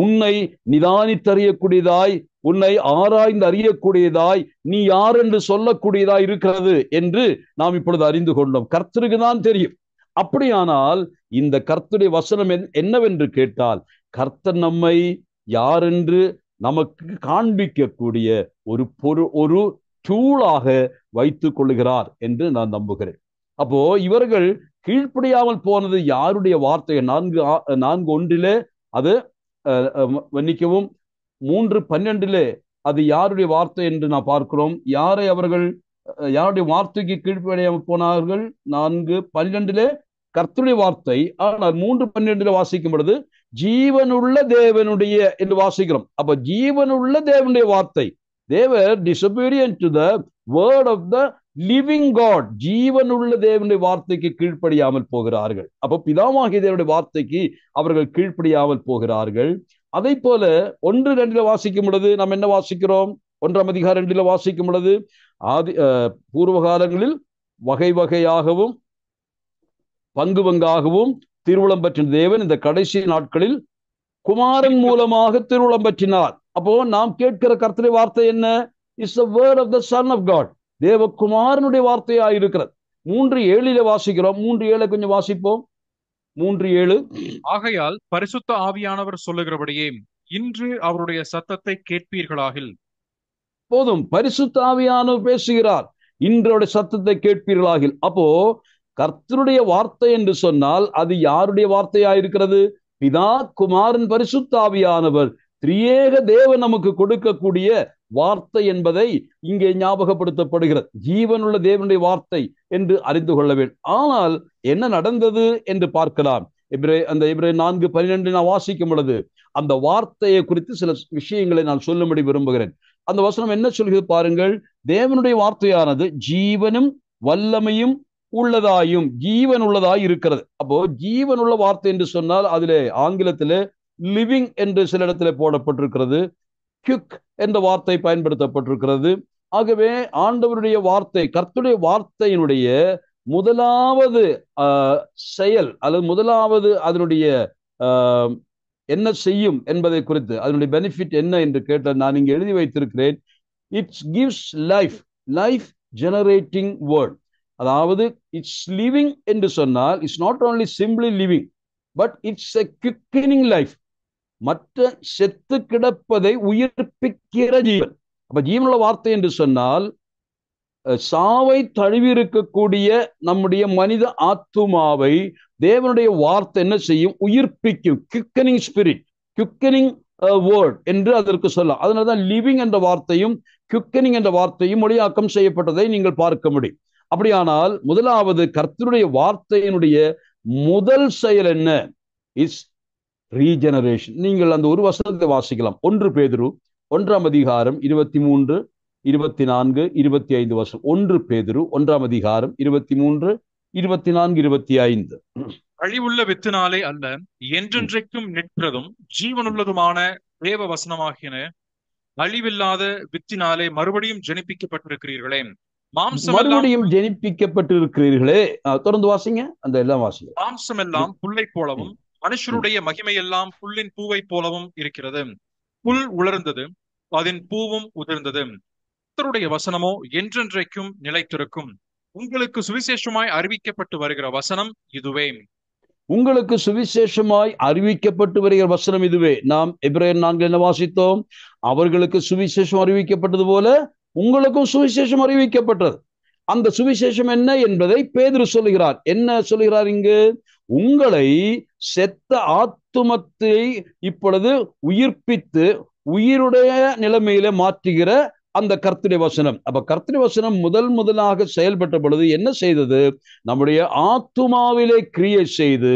உன்னை நிதானித்தறியக்கூடியதாய், உன்னை ஆராய்ந்து அறியக்கூடியதாய், நீ யார் என்று சொல்லக்கூடியதாய் இருக்கிறது என்று நாம் இப்பொழுது அறிந்து கொண்டோம். கர்த்தருக்கு தான் தெரியும். அப்படியானால் இந்த கர்த்தருடைய வசனம் என்னவென்று கேட்டால், கர்த்தர் நம்மை யார் என்று நமக்கு காண்பிக்கக்கூடிய ஒரு டூலாக வைத்துக் கொள்கிறார் என்று நான் நம்புகிறேன். அப்போ இவர்கள் கீழ்ப்படியாமல் போனது யாருடைய வார்த்தை? 4:1 அது மன்னிக்கவும் 3:12 அது யாருடைய வார்த்தை என்று நான் பார்க்கிறோம். யாருடைய வார்த்தைக்கு கீழ்ப்படியாமல் போனார்கள்? 4:12 கர்த்தருடைய வார்த்தை. ஆனால் 3:12 வாசிக்கும் பொழுது ஜீவனுள்ள தேவனுடைய என்று வாசிக்கிறோம். அப்ப ஜீவனுள்ள தேவனுடைய வார்த்தை. They were disobedient to the word of the living God. ஜீவனுள்ள தேவனுடைய வார்த்தைக்கு கீழ்ப்படியாமல் போகிறார்கள். அப்போ பிதாவாகிய தேவனுடைய வார்த்தைக்கு அவர்கள் கீழ்ப்படியாமல் போகிறார்கள். அதை போல 1:2 வாசிக்கும் பொழுது நாம் என்ன வாசிக்கிறோம்? 1:2 வாசிக்கும் பொழுது பூர்வ காலங்களில் வகை வகையாகவும் பங்கு பங்காகவும் திருவுளம் பற்றின தேவன் இந்த கடைசி நாட்களில் குமாரன் மூலமாக திருவுளம் பற்றினார். அப்போ நாம் கேட்கிற கர்த்தருடைய வார்த்தை என்ன? Is the word of the son of God. தேவகுமாரனுடைய வார்த்தையாக இருக்கிறது. 3:7 வாசிக்கிறோம். 3:7 கொஞ்சம் வாசிப்போம். 3:7 ஆகையால் பரிசுத்த ஆவியானவர் சொல்லுகிறபடியே இன்று அவருடைய சத்தத்தை கேட்பீர்களாகில். போதும், பரிசுத்த ஆவியானவர் பேசுகிறார், இன்றைய சத்தத்தை கேட்பீர்களாகில். அப்போ கர்த்தருடைய வார்த்தை என்று சொன்னால் அது யாருடைய வார்த்தையா இருக்கிறது? பிதா, குமாரன், பரிசுத்த ஆவியானவர் திரியேக தேவன் நமக்கு கொடுக்கக்கூடிய வார்த்தை என்பதை இங்கே ஞாபகப்படுத்தப்படுகிறது. ஜீவனுள்ள தேவனுடைய வார்த்தை என்று அறிந்து கொள்ள வேண்டும். ஆனால் என்ன நடந்தது என்று பார்க்கலாம். அந்த எபிரேயர் 4:12 நான் வாசிக்கும் பொழுது அந்த வார்த்தையை குறித்து சில விஷயங்களை நான் சொல்லும்படி விரும்புகிறேன். அந்த வசனம் என்ன சொல்கிறது பாருங்கள். தேவனுடைய வார்த்தையானது ஜீவனும் வல்லமையும் உள்ளதாயும் ஜீவன் உள்ளதாய் இருக்கிறது. அப்போ ஜீவனுள்ள வார்த்தை என்று சொன்னால் அதிலே ஆங்கிலத்திலே லிவிங் என்று சில இடத்துல போடப்பட்டிருக்கிறது, குவிக் என்ற வார்த்தை பயன்படுத்தப்பட்டிருக்கிறது. ஆகவே ஆண்டவருடைய வார்த்தை, கர்த்தருடைய வார்த்தையினுடைய முதலாவது செயல் அல்லது முதலாவது அதனுடைய என்ன செய்யும் என்பதை குறித்து, அதனுடைய பெனிஃபிட் என்ன என்று கேட்ட நான் இங்கே எழுதி வைத்திருக்கிறேன். It's gives life generating word. அதாவது இட்ஸ் லிவிங் என்று சொன்னால் it's not only simply living, but it's a quickening life. மற்ற செத்து கிடப்பதை உயிர்ப்பிக்கிற ஜீவன். அப்ப ஜீவனுள்ள வார்த்தை என்று சொன்னால் சாவை தழுவி இருக்கக்கூடிய நம்முடைய மனித ஆத்துமாவை தேவனுடைய வார்த்தை என்ன செய்யும்? உயிர்ப்பிக்கும். குவிக்கனிங் ஸ்பிரிட், குவிக்கனிங் வேர்ட் என்று அதற்கு சொல்லலாம். அதனால்தான் லிவிங் என்ற வார்த்தையும் குவிக்கனிங் என்ற வார்த்தையும் மொழியாக்கம் செய்யப்பட்டதை நீங்கள் பார்க்க முடியும். அப்படியானால் முதலாவது கர்த்தருடைய வார்த்தையினுடைய முதல் செயல் என்ன? Is regeneration. நீங்கள் அந்த ஒரு வசனத்தை வாசிக்கலாம். 1 பேதுரு 1:23, 24, 25 வசனம். 1 பேதுரு 1:23, 24, 25. அழிவுள்ள வித்தினாலே அல்ல, என்றென்றைக்கும் நிற்கிறதும் ஜீவனுள்ளதுமான தேவ வசனமாகின அழிவில்லாத வித்தினாலே மறுபடியும் ஜெனிப்பிக்கப்பட்டிருக்கிறீர்களே. மறுபடியும் ஜெனிப்பிக்கப்பட்டிருக்கிறீர்களே. தொடர்ந்து வாசிங்க, அந்த எல்லாம் வாசிங்க. மாம்சம் எல்லாம் புல்லை போலவும் மனுஷருடைய மகிமை எல்லாம் புல்லின் பூவை போலவும் இருக்கிறது. புல் உலர்ந்தது, அதன் பூவும் உதிர்ந்தது. கர்த்தருடைய வசனமோ என்றென்றைக்கும் நிலைத்திருக்கும். உங்களுக்கு சுவிசேஷமாய் அறிவிக்கப்பட்டு வருகிற வசனம் இதுவே. உங்களுக்கு சுவிசேஷமாய் அறிவிக்கப்பட்டு வருகிற வசனம் இதுவே. நாம் எபிரேயர் 4 என்ன வாசித்தோம்? அவர்களுக்கு சுவிசேஷம் அறிவிக்கப்பட்டது போல உங்களுக்கும் சுவிசேஷம் அறிவிக்கப்பட்டது. அந்த சுவிசேஷம் என்ன என்பதை பேதுரு சொல்லுகிறார். என்ன சொல்லுகிறார் இங்கு? உங்களை செத்த ஆத்துமத்தை இப்பொழுது உயிர்ப்பித்து உயிருடைய நிலைமையில மாற்றுகிற அந்த கர்த்தருடைய வசனம். அப்ப கர்த்தருடைய வசனம் முதலாக செயல்பட்ட பொழுது என்ன செய்தது? நம்முடைய ஆத்துமாவிலே கிரியை செய்து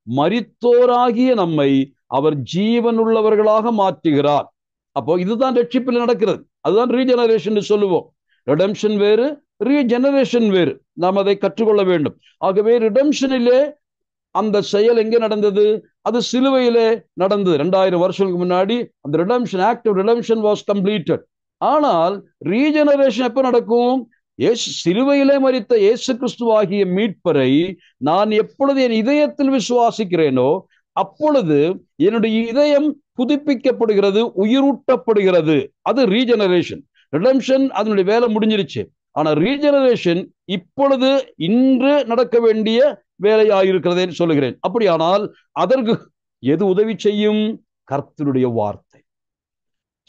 மரித்தோராகிய நம்மை அவர் ஜீவன் உள்ளவர்களாக மாற்றுகிறார். அப்போ இதுதான் ரட்சிப்பில் நடக்கிறது. அதுதான் ரீஜெனரேஷன் சொல்லுவோம். ரிடம்ஷன் வேறு, ரீஜெனரேஷன் வேறு. நாம் அதை கற்றுக்கொள்ள வேண்டும். ஆகவே ரிடம்ஷனிலே அந்த செயல் எங்கே நடந்தது? அது சிலுவையிலே நடந்தது. 2000 வருஷங்களுக்கு முன்னாடி அந்த redemption, act of redemption was completed. ஆனால் ரீஜெனரேஷன் எப்ப நடக்கும்? சிலுவையிலே மரித்த இயேசு கிறிஸ்துவாகிய மீட்பரை நான் எப்பொழுது என் இதயத்தில் விசுவாசிக்கிறேனோ அப்பொழுது என்னுடைய இதயம் புதுப்பிக்கப்படுகிறது, உயிரூட்டப்படுகிறது. அது ரீஜெனரேஷன். ரிடம்ஷன் அதனுடைய வேலை முடிஞ்சிருச்சு. ஆனா ரீஜெனரேஷன் இப்பொழுது இன்று நடக்க வேண்டிய வேலையாயிருக்கிறதே சொல்லுகிறேன். அப்படியானால் அதற்கு எது உதவி செய்யும்? கர்த்தருடைய வார்த்தை.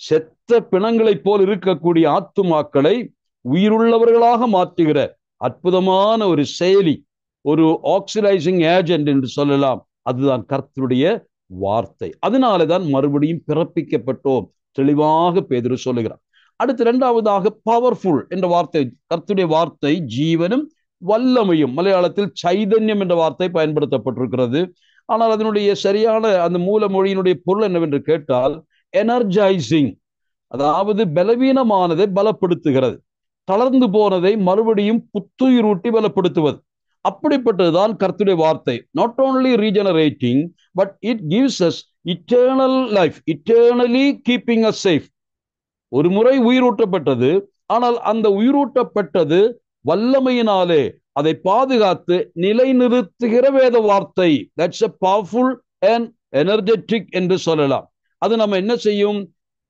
செத்த பிணங்களைப் போல் இருக்கக்கூடிய ஆத்துமாக்களை உயிருள்ளவர்களாக மாற்றுகிற அற்புதமான ஒரு செயலி, ஒரு ஆக்சிடைசிங் ஏஜென்ட் என்று சொல்லலாம். அதுதான் கர்த்தருடைய வார்த்தை. அதனாலதான் மறுபடியும் பிறப்பிக்கப்பட்டோம், தெளிவாக பேதுரு சொல்லுகிறார். அடுத்து இரண்டாவதாக பவர்ஃபுல் என்ற வார்த்தை. கர்த்தருடைய வார்த்தை ஜீவனும் வல்லமையும். மலையாளத்தில் சைதன்யம் என்ற வார்த்தை பயன்படுத்தப்பட்டிருக்கிறது. ஆனால் அதனுடைய சரியான அந்த மூல மொழியினுடைய பொருள் என்னவென்று கேட்டால் எனர்ஜைசிங், அதாவது பலவீனமானதை பலப்படுத்துகிறது, தளர்ந்து போனதை மறுபடியும் புத்துயிரூட்டி பலப்படுத்துவது. அப்படிப்பட்டதுதான் கர்த்தருடைய வார்த்தை. Not only regenerating, but it gives us eternal life, eternally keeping us safe. ஒரு முறை உயிரூட்டப்பட்டது, ஆனால் அந்த உயிரூட்டப்பட்டது வல்லமையினாலே அதை பாதுகாத்து நிலைநிறுத்துகிற வேத வார்த்தை. That's a powerful and energetic என்று சொல்லலாம். அது நம்ம என்ன செய்யும்?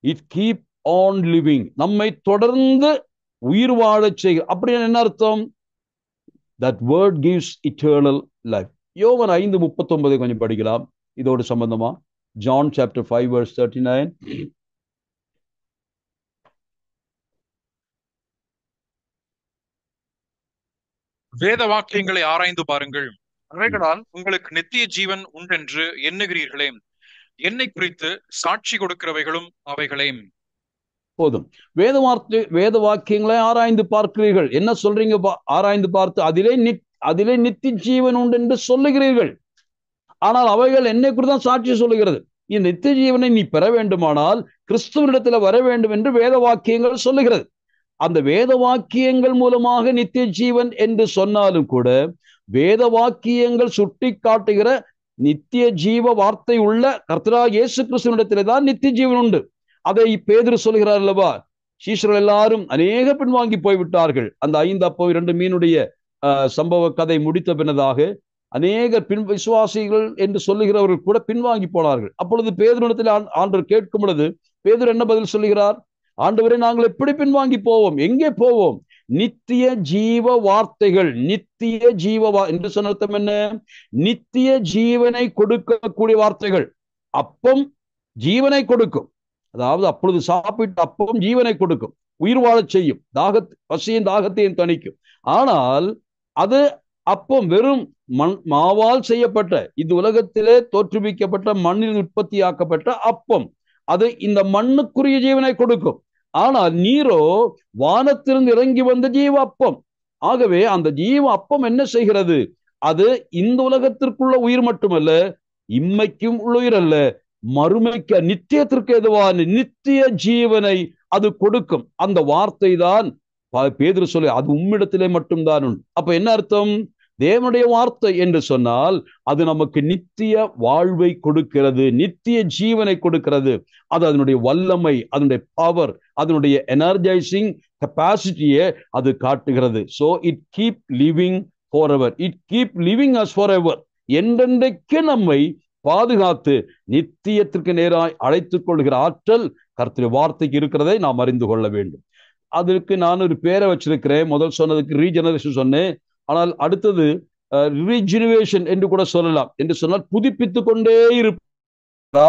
இட் கீப் ஆன் லிவிங், நம்மை தொடர்ந்து உயிர் வாழச் செய்யும். அப்படி என்ன அர்த்தம்? That word gives eternal life. யோவான் 5:39 கொஞ்சம் படிக்கலாம் இதோடு சம்பந்தமா. John chapter 5 verse 39. வேத வாக்கியங்களை ஆராய்ந்து பாருங்கள், அவைகளால் உங்களுக்கு நித்திய ஜீவன் உண்டென்று எண்ணுகிறீர்களே, என்னை குறித்து சாட்சி கொடுக்கிறவைகளும் அவைகளே. போதும். வேத வாக்கியங்களை ஆராய்ந்து பார்க்கிறீர்கள். என்ன சொல்றீங்க? ஆராய்ந்து பார்த்து அதிலே நித்திய ஜீவன் உண்டு என்று சொல்லுகிறீர்கள். ஆனால் அவைகள் என்னை குறித்து தான் சாட்சி சொல்லுகிறது. இந்த நித்திய ஜீவனை நீ பெற வேண்டுமானால் கிறிஸ்துவனிடத்தில் வர வேண்டும் என்று வேத வாக்கியங்கள் சொல்லுகிறது. அந்த வேத வாக்கியங்கள் மூலமாக நித்திய ஜீவன் என்று சொன்னாலும் கூட வேத வாக்கியங்கள் சுட்டி காட்டுகிற நித்திய ஜீவ வார்த்தை உள்ள கர்த்தராகிய இயேசு கிறிஸ்துவனிடத்திலே தான் நித்திய ஜீவன் உண்டு. அதை பேதுரு சொல்கிறார் அல்லவா? சீஷர்கள் எல்லாரும் அநேக பின்வாங்கி போய்விட்டார்கள். அந்த 5 அப்பம் 2 மீனுடைய சம்பவ கதை முடித்த பின்னதாக அநேக விசுவாசிகள் என்று சொல்லுகிறவர்கள் கூட பின்வாங்கி போனார்கள். அப்பொழுது பேதுருவிடத்தில் ஆண்டவர் கேட்கும் பொழுது பேதுரு என்ன பதில் சொல்லுகிறார்? ஆண்டவரே, நாங்கள் எப்படி பின்வாங்கி போவோம்? எங்கே போவோம்? நித்திய ஜீவ வார்த்தைகள். நித்திய ஜீவ என்று சொன்ன அர்த்தம் என்ன? நித்திய ஜீவனை கொடுக்கக்கூடிய வார்த்தைகள். அப்பம் ஜீவனை கொடுக்கும், அதாவது அப்பொழுது சாப்பிட்ட அப்பம் ஜீவனை கொடுக்கும், உயிர் வாழச் செய்யும், பசியின் தாகத்தையும் தணிக்கும். ஆனால் அது அப்பம் வெறும் மாவால் செய்யப்பட்ட, இந்த உலகத்திலே தோற்றுவிக்கப்பட்ட மண்ணில் உற்பத்தியாக்கப்பட்ட அப்பம். அது இந்த மண்ணுக்குரிய ஜீவனை கொடுக்கும். ஆனால் நீரோ வானத்திலிருந்து இறங்கி வந்த ஜீவ அப்பம். ஆகவே அந்த ஜீவ அப்பம் என்ன செய்கிறது? அது இந்த உலகத்திற்குள்ள உயிர் மட்டுமல்ல, இம்மைக்கும் உள்ள உயிர் அல்ல, மறுமைக்கு நித்தியத்திற்கு எதுவான நித்திய ஜீவனை அது கொடுக்கும். அந்த வார்த்தை தான் பேதுரு சொல்லி அது உம்மிடத்திலே மட்டும்தான் உண்டு. அப்ப என்ன அர்த்தம்? தேவனுடைய வார்த்தை என்று சொன்னால் அது நமக்கு நித்திய வாழ்வை கொடுக்கிறது, நித்திய ஜீவனை கொடுக்கிறது. அது அதனுடைய வல்லமை, அதனுடைய பவர், அதனுடைய எனர்ஜைசிங் கெப்பாசிட்டியை அது காட்டுகிறது. So it keep living forever. It keep living us forever. என்றென்றைக்கு நம்மை பாதுகாத்து நித்தியத்திற்கு நேராய் அழைத்துக் கொள்கிற ஆற்றல் கர்த்தருடைய வார்த்தைக்கு இருக்கிறதை நாம் அறிந்து கொள்ள வேண்டும். அதற்கு நான் ஒரு பேரை வச்சிருக்கிறேன். முதல் சொன்னதுக்கு ரீஜெனரேஷன் சொன்னேன். ஆனால் அடுத்தது ரீஜெனரேஷன் என்று கூட சொல்லலாம். என்று சொன்னால் புதுப்பித்துக் கொண்டே இருப்ப,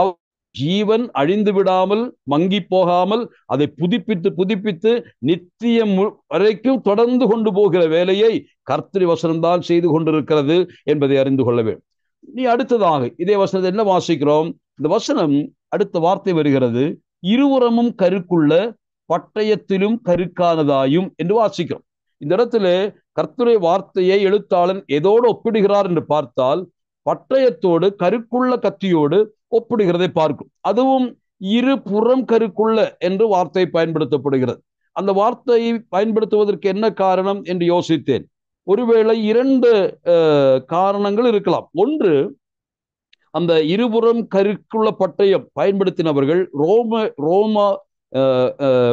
ஜீவன் அழிந்து விடாமல் மங்கி போகாமல் அதை புதுப்பித்து நித்தியம் வரைக்கும் தொடர்ந்து கொண்டு போகிற வேலையை கர்த்தருடைய வசனம்தான் செய்து கொண்டிருக்கிறது என்பதை அறிந்து கொள்ள வேண்டும். நீ அடுத்ததாக இதே வசனத்தை என்ன வாசிக்கிறோம்? இந்த வசனம் அடுத்த வார்த்தை வருகிறது, இருபுறமும் கருக்குள்ள பட்டயத்திலும் கருக்கானதாயும் என்று வாசிக்கிறோம். இந்த இடத்துல கர்த்தருடைய வார்த்தையை எழுத்தாளன் எதோடு ஒப்பிடுகிறார் என்று பார்த்தால், பட்டயத்தோடு கருக்குள்ள கத்தியோடு ஒப்பிடுகிறதை பார்க்கும். அதுவும் இருபுறம் கருக்குள்ள என்று வார்த்தை பயன்படுத்தப்படுகிறது. அந்த வார்த்தையை பயன்படுத்துவதற்கு என்ன காரணம் என்று யோசித்தேன். ஒருவேளை இரண்டு காரணங்கள் இருக்கலாம். ஒன்று, அந்த இருபுறம் கருக்குள்ள பட்டயம் பயன்படுத்தினவர்கள்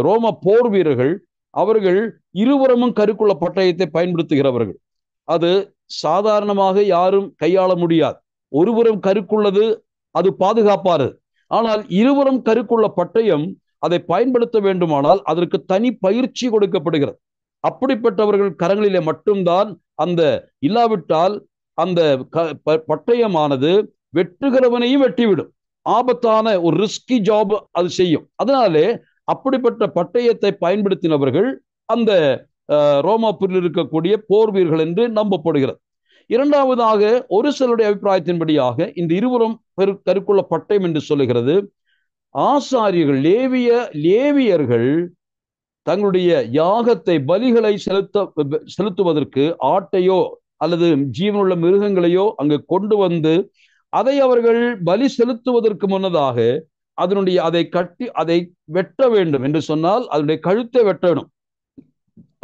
ரோம போர் வீரர்கள். அவர்கள் இருபுறமும் கருக்குள்ள பட்டயத்தை பயன்படுத்துகிறவர்கள். அது சாதாரணமாக யாரும் கையாள முடியாது. ஒருபுறம் கருக்குள்ளது, அது பாதுகாப்பாரு. ஆனால் இருபுறம் கருக்குள்ள பட்டயம் அதை பயன்படுத்த வேண்டுமானால் அதற்கு தனி பயிற்சி கொடுக்கப்படுகிறது. அப்படிப்பட்டவர்கள் கரங்களிலே மட்டும்தான் அந்த, இல்லாவிட்டால் அந்த பட்டயமானது வெட்டுகிறவனையும் வெட்டிவிடும். ஆபத்தான ஒரு ரிஸ்கி ஜாப் அது செய்யும். அதனாலே அப்படிப்பட்ட பட்டயத்தை பயன்படுத்தினவர்கள் அந்த ரோமாபுரியில் இருக்கக்கூடிய போர் வீரர்கள் என்று நம்பப்படுகிறது. இரண்டாவதாக, ஒரு சிலருடைய அபிப்பிராயத்தின்படியாக இந்த இருபுறம் கருக்குள்ள பட்டயம் என்று சொல்லுகிறது, ஆசாரியர்கள் லேவியர்கள் தங்களுடைய யாகத்தை பலிகளை செலுத்துவதற்கு ஆட்டையோ அல்லது ஜீவனுள்ள மிருகங்களையோ அங்கு கொண்டு வந்து அதை அவர்கள் பலி செலுத்துவதற்கு முன்னதாக அதை கட்டி அதை வெட்ட வேண்டும் என்று சொன்னால் அதனுடைய கழுத்தை வெட்டணும்.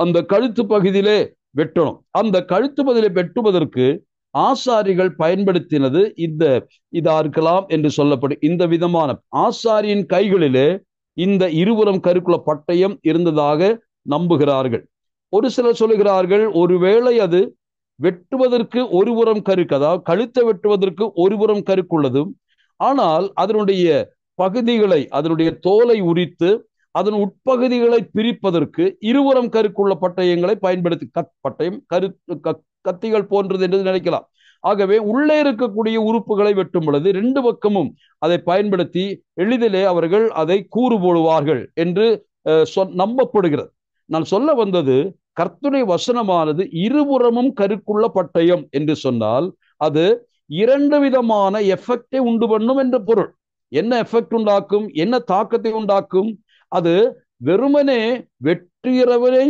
அந்த கழுத்து பகுதியிலே வெட்டணும். அந்த கழுத்து பகுதியிலே வெட்டுவதற்கு ஆசாரிகள் பயன்படுத்தினது இதா இருக்கலாம் என்று சொல்லப்படும். இந்த விதமான ஆசாரியின் கைகளிலே இந்த இருபுறம் கருக்குள்ள பட்டயம் இருந்ததாக நம்புகிறார்கள். ஒரு சிலர் சொல்லுகிறார்கள், ஒருவேளை அது வெட்டுவதற்கு ஒருபுறம் கருக்கு, அதாவது கழுத்தை வெட்டுவதற்கு ஒருபுறம் கருக்குள்ளதும், ஆனால் அதனுடைய பகுதிகளை, அதனுடைய தோலை உரித்து அதன் உட்பகுதிகளை பிரிப்பதற்கு இருபுறம் கருக்குள்ள பட்டயங்களை பயன்படுத்தி, பட்டயம் கத்திகள் போன்றது என்று நினைக்கலாம். ஆகவே உள்ளே இருக்கக்கூடிய உறுப்புகளை வெட்டும் பொழுது ரெண்டு பக்கமும் அதை பயன்படுத்தி எளிதிலே அவர்கள் அதை கூறு போடுவார்கள் என்று நம்பப்படுகிறது. நான் சொல்ல வந்தது, கர்த்தருடைய வசனமானது இருபுறமும் கருக்குள்ள பட்டயம் என்று சொன்னால் அது இரண்டு விதமான எஃபெக்டை உண்டு பண்ணும் என்ற பொருள். என்ன எஃபெக்ட் உண்டாக்கும், என்ன தாக்கத்தை உண்டாக்கும்? அது வெறுமனே வெட்டுகிறவனை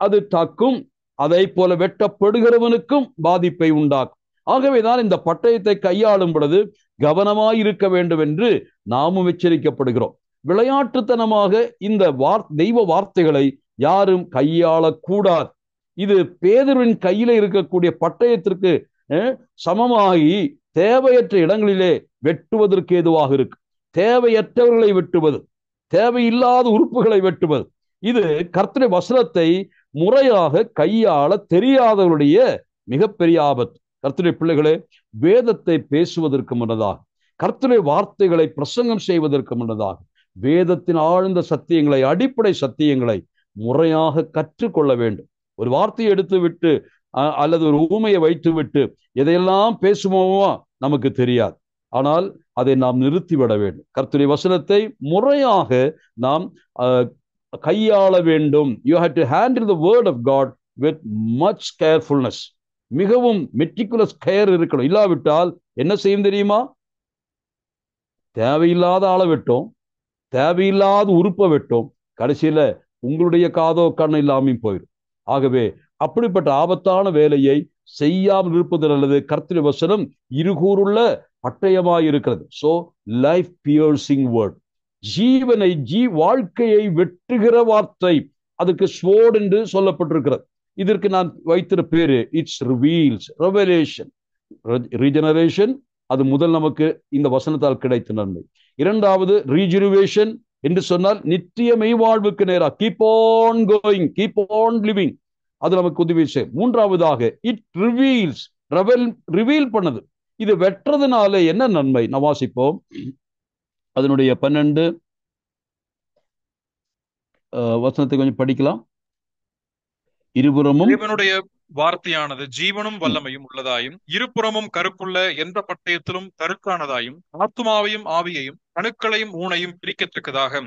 அது தாக்கும், அதை போல வெட்டப்படுகிறவனுக்கும் பாதிப்பை உண்டாக்கும். ஆகவேதான் இந்த பட்டயத்தை கையாளும் பொழுது கவனமாயிருக்க வேண்டும் என்று நாமும் எச்சரிக்கப்படுகிறோம். விளையாட்டுத்தனமாக இந்த தெய்வ வார்த்தைகளை யாரும் கையாளக்கூடாது. இது பேதுருவின் கையில இருக்கக்கூடிய பட்டயத்திற்கு சமமாகி தேவையற்ற இடங்களிலே வெட்டுவதற்கு ஏதுவாக இருக்கு. தேவையற்றவர்களை வெட்டுவது, தேவையில்லாத உறுப்புகளை வெட்டுவது, இது கர்த்தருடைய வசனத்தை முறையாக கையாள தெரியாதவருடைய மிகப்பெரிய ஆபத்து. கர்த்தருடைய பிள்ளைகளே, வேதத்தை பேசுவதற்கு முன்னதாக, கர்த்தருடைய வார்த்தைகளை பிரசங்கம் செய்வதற்கு முன்னதாக வேதத்தின் ஆழ்ந்த சத்தியங்களை, அடிப்படை சத்தியங்களை முறையாக கற்றுக்கொள்ள வேண்டும். ஒரு வார்த்தையை எடுத்து விட்டு அல்லது ஒரு ஊமையை வைத்து விட்டு எதையெல்லாம் பேசுவோமோ நமக்கு தெரியாது. ஆனால் அதை நாம் நிறுத்திவிட வேண்டும். கர்த்தருடைய வசனத்தை முறையாக நாம் கையாள வேண்டும். You have to handle the word of God with much carefulness. மிகவும் மெட்டிகுலஸ் கேர் இருக்கணும். இல்லாவிட்டால் என்ன செய்யும் தெரியுமா? தேவையில்லாத ஆளை வெட்டோம், தேவையில்லாத உறுப்பை வெட்டோம், கடைசியில உங்களுடைய காதோ கண்ணு இல்லாமல் போயிடும். ஆகவே அப்படிப்பட்ட ஆபத்தான வேலையை செய்யாமல் இருப்பது நல்லது. கர்த்தருடைய வசனம் இருகூறுள்ள பட்டயமாய் இருக்கிறது. சோ லைஃப் பியர்சிங் வேர்ட், ஜீவனை வாழ்க்கையை வெட்டுகிற வார்த்தை, அதுக்கு ஸ்வோர்ட் என்று சொல்லப்பட்டிருக்கிறது. இதற்கு நான் வைத்திருக்கிற பேரு இட்ஸ் ரிவீல்ஸ், ரெவலேஷன். ரீஜெனரேஷன், அது முதல் நமக்கு இந்த வசனத்தால் கிடைத்த நன்மை. இரண்டாவது ரீஜெனுவேஷன் என்று சொன்னால் நித்திய மெய்வாழ்வுக்கு நேராக keep on going, keep on living, அது நமக்கு உதவி செய்யும். மூன்றாவதாக இட் ரிவீல்ஸ், ரிவீல் பண்ணது. இது வெட்டுறதுனால என்ன நன்மை? நான் வாசிப்போம். அதனுடைய 12 வசனத்தை கொஞ்சம் படிக்கலாம். இருபுறமும் தேவனுடைய வார்த்தையானது ஜீவனும் வல்லமையும் உள்ளதாயும் இருபுறமும் கருக்குள்ள எந்த பட்டயத்திலும் கருக்கானதாயும் ஆத்துமாவையும் ஆவியையும் கணுக்களையும் ஊனையும் பிரிக்கத்தக்கதாக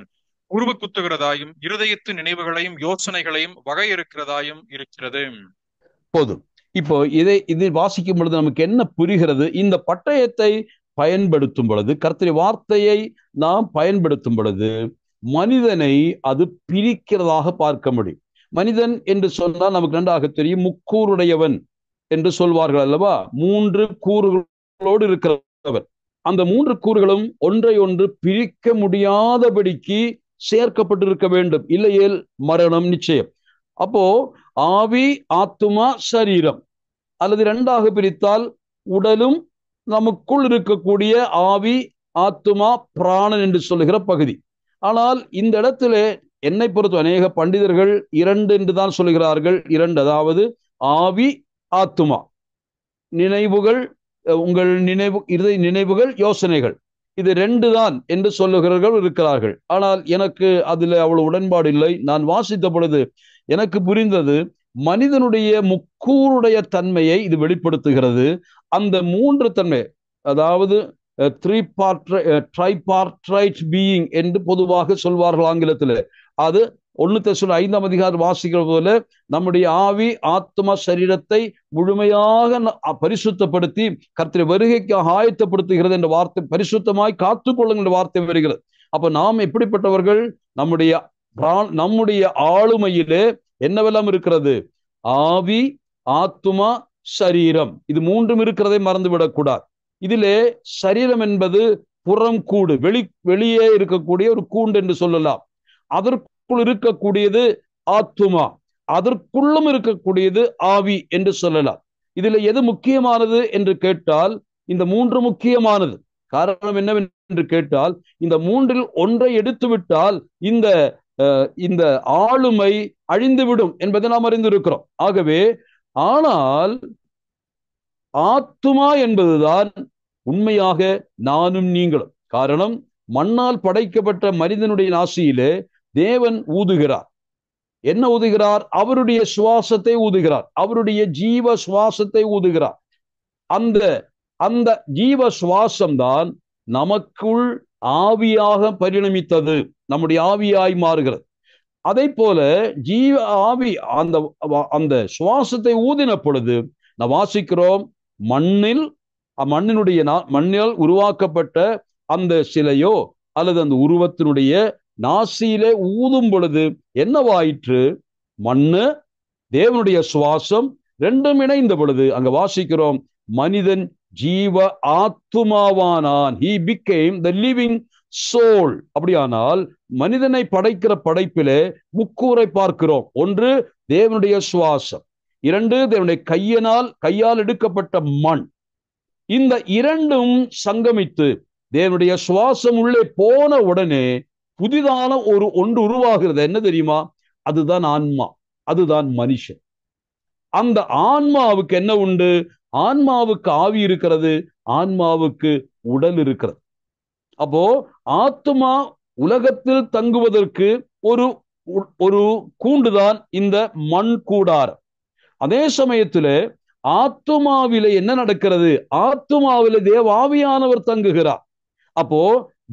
உருவ குத்துகிறதாயும் இருதயத்தின் நினைவுகளையும் யோசனைகளையும் வகையறுக்கிறதாயும் இருக்கிறது. போதும். இப்போ இதை வாசிக்கும் பொழுது நமக்கு என்ன புரிகிறது? இந்த பட்டயத்தை பயன்படுத்தும் பொழுது, கர்த்தருடைய வார்த்தையை நாம் பயன்படுத்தும் பொழுது, மனிதனை அது பிரிக்கிறதாக பார்க்க முடியும். மனிதன் என்று சொன்னால் நமக்கு நன்றாக தெரியும், முக்கூறுடையவன் என்று சொல்வார்கள் அல்லவா? 3 கூறுகளோடு இருக்கிறவன். அந்த 3 கூறுகளும் ஒன்றை ஒன்று பிரிக்க முடியாதபடிக்கு சேர்க்கப்பட்டிருக்க வேண்டும், இல்லையேல் மரணம் நிச்சயம். அப்போ ஆவி, ஆத்துமா, சரீரம், அல்லது 2ஆக பிரித்தால் உடலும் நமக்குள் இருக்கக்கூடிய ஆவி, ஆத்துமா, பிராணன் என்று சொல்லுகிற பகுதி. ஆனால் இந்த இடத்துல என்னை பொறுத்த அநேக பண்டிதர்கள் 2 என்று தான் சொல்லுகிறார்கள். 2, அதாவது ஆவி, ஆத்துமா, நினைவுகள், உங்கள் இருதய நினைவுகள், யோசனைகள், இது 2 தான் என்று சொல்லுகிறவர்கள் இருக்கிறார்கள். ஆனால் எனக்கு அதுல அவ்வளவு உடன்பாடு இல்லை. நான் வாசித்த பொழுது எனக்கு புரிந்தது, மனிதனுடைய முக்கூறுடைய தன்மையை இது வெளிப்படுத்துகிறது. அந்த 3 தன்மை, அதாவது ட்ரைபார்ட்ரைட் பீயிங் என்று பொதுவாக சொல்வார்கள் ஆங்கிலத்தில். அது 1 தெசலோனிக்கேயர் 5ஆம் அதிகாரம் வாசிக்கிற போல நம்முடைய ஆவி, ஆத்மா, சரீரத்தை முழுமையாக பரிசுத்தப்படுத்தி கர்த்தருடைய வருகைக்கு ஆயத்தப்படுத்துகிறது என்ற வார்த்தை, பரிசுத்தமாய் காத்துக்கொள்ளுங்கள் என்ற வார்த்தை வருகிறது. அப்ப நாம் எப்படிப்பட்டவர்கள்? நம்முடைய ஆளுமையிலே என்னவெல்லாம் இருக்கிறது? ஆவி, ஆத்துமா, சரீரம், இது 3 இருக்கிறதை மறந்துவிடக் கூடாது. இதிலே சரீரம் என்பது புறம் கூடு, வெளியே இருக்கக்கூடிய ஒரு கூண்டு என்று சொல்லலாம். அதற்குள் இருக்கக்கூடியது ஆத்துமா, அதற்குள்ளும் இருக்கக்கூடியது ஆவி என்று சொல்லலாம். இதுல எது முக்கியமானது என்று கேட்டால் இந்த 3 முக்கியமானது. காரணம் என்னவென்று கேட்டால், இந்த 3இல் ஒன்றை எடுத்துவிட்டால் இந்த ஆளுமை அழிந்துவிடும் என்பதை நாம் அறிந்திருக்கிறோம். ஆகவே, ஆனால் ஆத்துமா என்பதுதான் உண்மையாக நானும் நீங்களும். காரணம், மண்ணால் படைக்கப்பட்ட மனிதனுடைய நாசியிலே தேவன் ஊதுகிறார். என்ன ஊதுகிறார்? அவருடைய சுவாசத்தை ஊதுகிறார், அவருடைய ஜீவ சுவாசத்தை ஊதுகிறார். அந்த ஜீவ சுவாசம்தான் நமக்குள் ஆவியாக பரிணமித்தது, நம்முடைய ஆவியாய் மாறுகிறது. அதை போல ஜீவ ஆவி அந்த சுவாசத்தை ஊதின பொழுது நாம் வாசிக்கிறோம், மண்ணினால் உருவாக்கப்பட்ட அந்த சிலையோ அல்லது அந்த உருவத்தினுடைய நாசியிலே ஊதும் பொழுது என்னவாயிற்று? மண்ணு, தேவனுடைய சுவாசம் 2ம் இணைந்த பொழுது அங்க வாசிக்கிறோம், மனிதன் ஜீவ ஆத்துமாவானான். He became the living soul. அப்படியானால் மனிதனை படைக்கிற படைப்பிலே முக்கூரை பார்க்கிறோம். 1 தேவனுடைய சுவாசம், 2 தேவனுடைய கையால் எடுக்கப்பட்ட மண். இந்த 2ம் சங்கமித்து தேவனுடைய சுவாசம் உள்ளே போன உடனே புதிதான ஒன்று உருவாகிறது. என்ன தெரியுமா? அதுதான் ஆன்மா, அதுதான் மனுஷன். அந்த ஆன்மாவுக்கு என்ன உண்டு? ஆன்மாவுக்கு ஆவி இருக்கிறது, ஆன்மாவுக்கு உடல் இருக்கிறது. அப்போ ஆத்மா உலகத்தில் தங்குவதற்கு ஒரு கூண்டுதான் இந்த மண் கூடாரம். அதே சமயத்தில் ஆத்துமாவிலே என்ன நடக்கிறது? ஆத்துமாவிலே தேவ ஆவியானவர் தங்குகிறார். அப்போ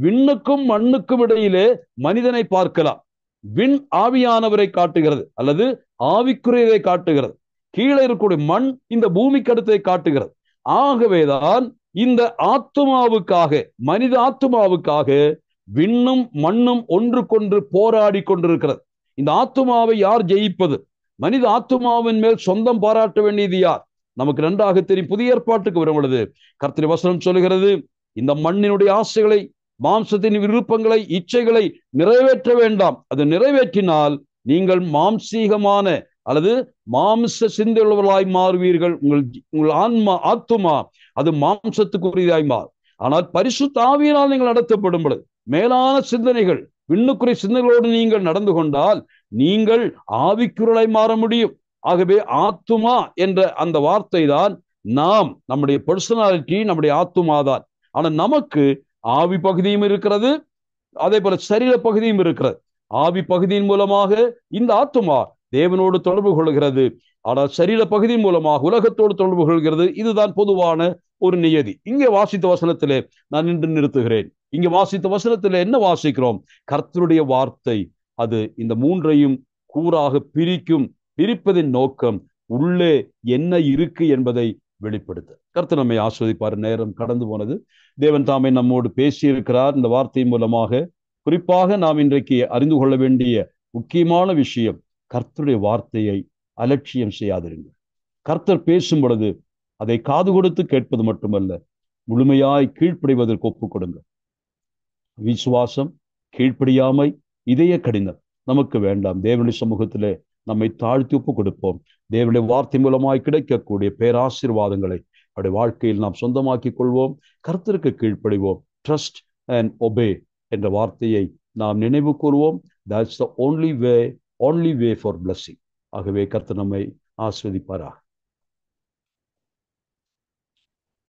விண்ணுக்கும் மண்ணுக்கும் இடையிலே மனிதனை பார்க்கலாம். விண் ஆவியானவரை காட்டுகிறது, அல்லது ஆவிக்குரியதை காட்டுகிறது. கீழே இருக்கக்கூடிய மண் இந்த பூமிக்கு அடுத்ததை காட்டுகிறது. ஆகவேதான் இந்த ஆத்துமாவுக்காக, மனித ஆத்துமாவுக்காக விண்ணும் மண்ணும் ஒன்றுக்கொன்று போராடி கொண்டிருக்கிறது. இந்த ஆத்துமாவை யார் ஜெயிப்பது? மனித ஆத்துமாவின் மேல் சொந்தம் பாராட்ட வேண்டியது யார்? நமக்கு நன்றாக தெரியும். புதிய ஏற்பாட்டுக்கு வரும் பொழுது கர்த்தருடைய வசனம் சொல்லுகிறது, இந்த மண்ணினுடைய ஆசைகளை, மாம்சத்தின் விருப்பங்களை, இச்சைகளை நிறைவேற்ற வேண்டாம். அது நிறைவேற்றினால் நீங்கள் மாம்சீகமான அல்லது மாம்ச சிந்தையுள்ளவர்களாய் மாறுவீர்கள். உங்கள் ஆத்துமா அது மாம்சத்துக்குரியதாய் மாறும். ஆனால் பரிசுத்த ஆவியினால் நீங்கள் நடத்தப்படும் பொழுது மேலான சிந்தனைகள், விண்ணுக்குரிய சிந்தனைகளோடு நீங்கள் நடந்து கொண்டால் நீங்கள் ஆவிக்குரியலாய் மாற முடியும். ஆகவே ஆத்துமா என்ற அந்த வார்த்தை தான் நம்முடைய பர்சனாலிட்டி, நம்முடைய ஆத்துமா தான். ஆனால் நமக்கு ஆவி பகுதியும் இருக்கிறது, அதே போல சரீர பகுதியும் இருக்கிறது. ஆவி பகுதியின் மூலமாக இந்த ஆத்துமா தேவனோடு தொடர்பு கொள்கிறது, ஆனால் சரீர பகுதி மூலமாக உலகத்தோடு தொடர்பு கொள்கிறது. இதுதான் பொதுவான ஒரு நியதி. இங்கே வாசித்த வசனத்திலே நான் நின்று நிறுத்துகிறேன். இங்கே வாசித்த வசனத்திலே என்ன வாசிக்கிறோம்? கர்த்தருடைய வார்த்தை அது இந்த 3ஐயும் கூறாக பிரிக்கும். பிரிப்பதின் நோக்கம் உள்ளே என்ன இருக்கு என்பதை வெளிப்படுத்த. கர்த்தர் நம்மை ஆஸ்வதிப்பார். நேரம் கடந்து போனது. தேவன் தாமே நம்மோடு பேசியிருக்கிறார் இந்த வார்த்தையின் மூலமாக. குறிப்பாக நாம் இன்றைக்கு அறிந்து கொள்ள வேண்டிய முக்கியமான விஷயம், கர்த்தருடைய வார்த்தையை அலட்சியம் செய்யாதிருங்கள். கர்த்தர் பேசும் பொழுது அதை காது கொடுத்து கேட்பது மட்டுமல்ல, முழுமையாய் கீழ்ப்படிவதற்கு ஒப்புக் கொடுங்க. விசுவாசம், கீழ்ப்படியாமை, இதய கடினம் நமக்கு வேண்டாம். தேவனுடைய சமூகத்திலே நம்மை தாழ்த்தி ஒப்புக் கொடுப்போம். தேவனுடைய வார்த்தை மூலமாய் கிடைக்கக்கூடிய பேராசீர்வாதங்களை அவருடைய வாழ்க்கையில் நாம் சொந்தமாக்கிக் கொள்வோம். கர்த்தருக்கு கீழ்ப்படிவோம். ட்ரஸ்ட் அண்ட் ஒபே என்ற வார்த்தையை நாம் நினைவு கூறுவோம். That's the only way for blessing. ஆகவே கர்த்தர் நம்மை ஆசீர்வதிப்பாராக.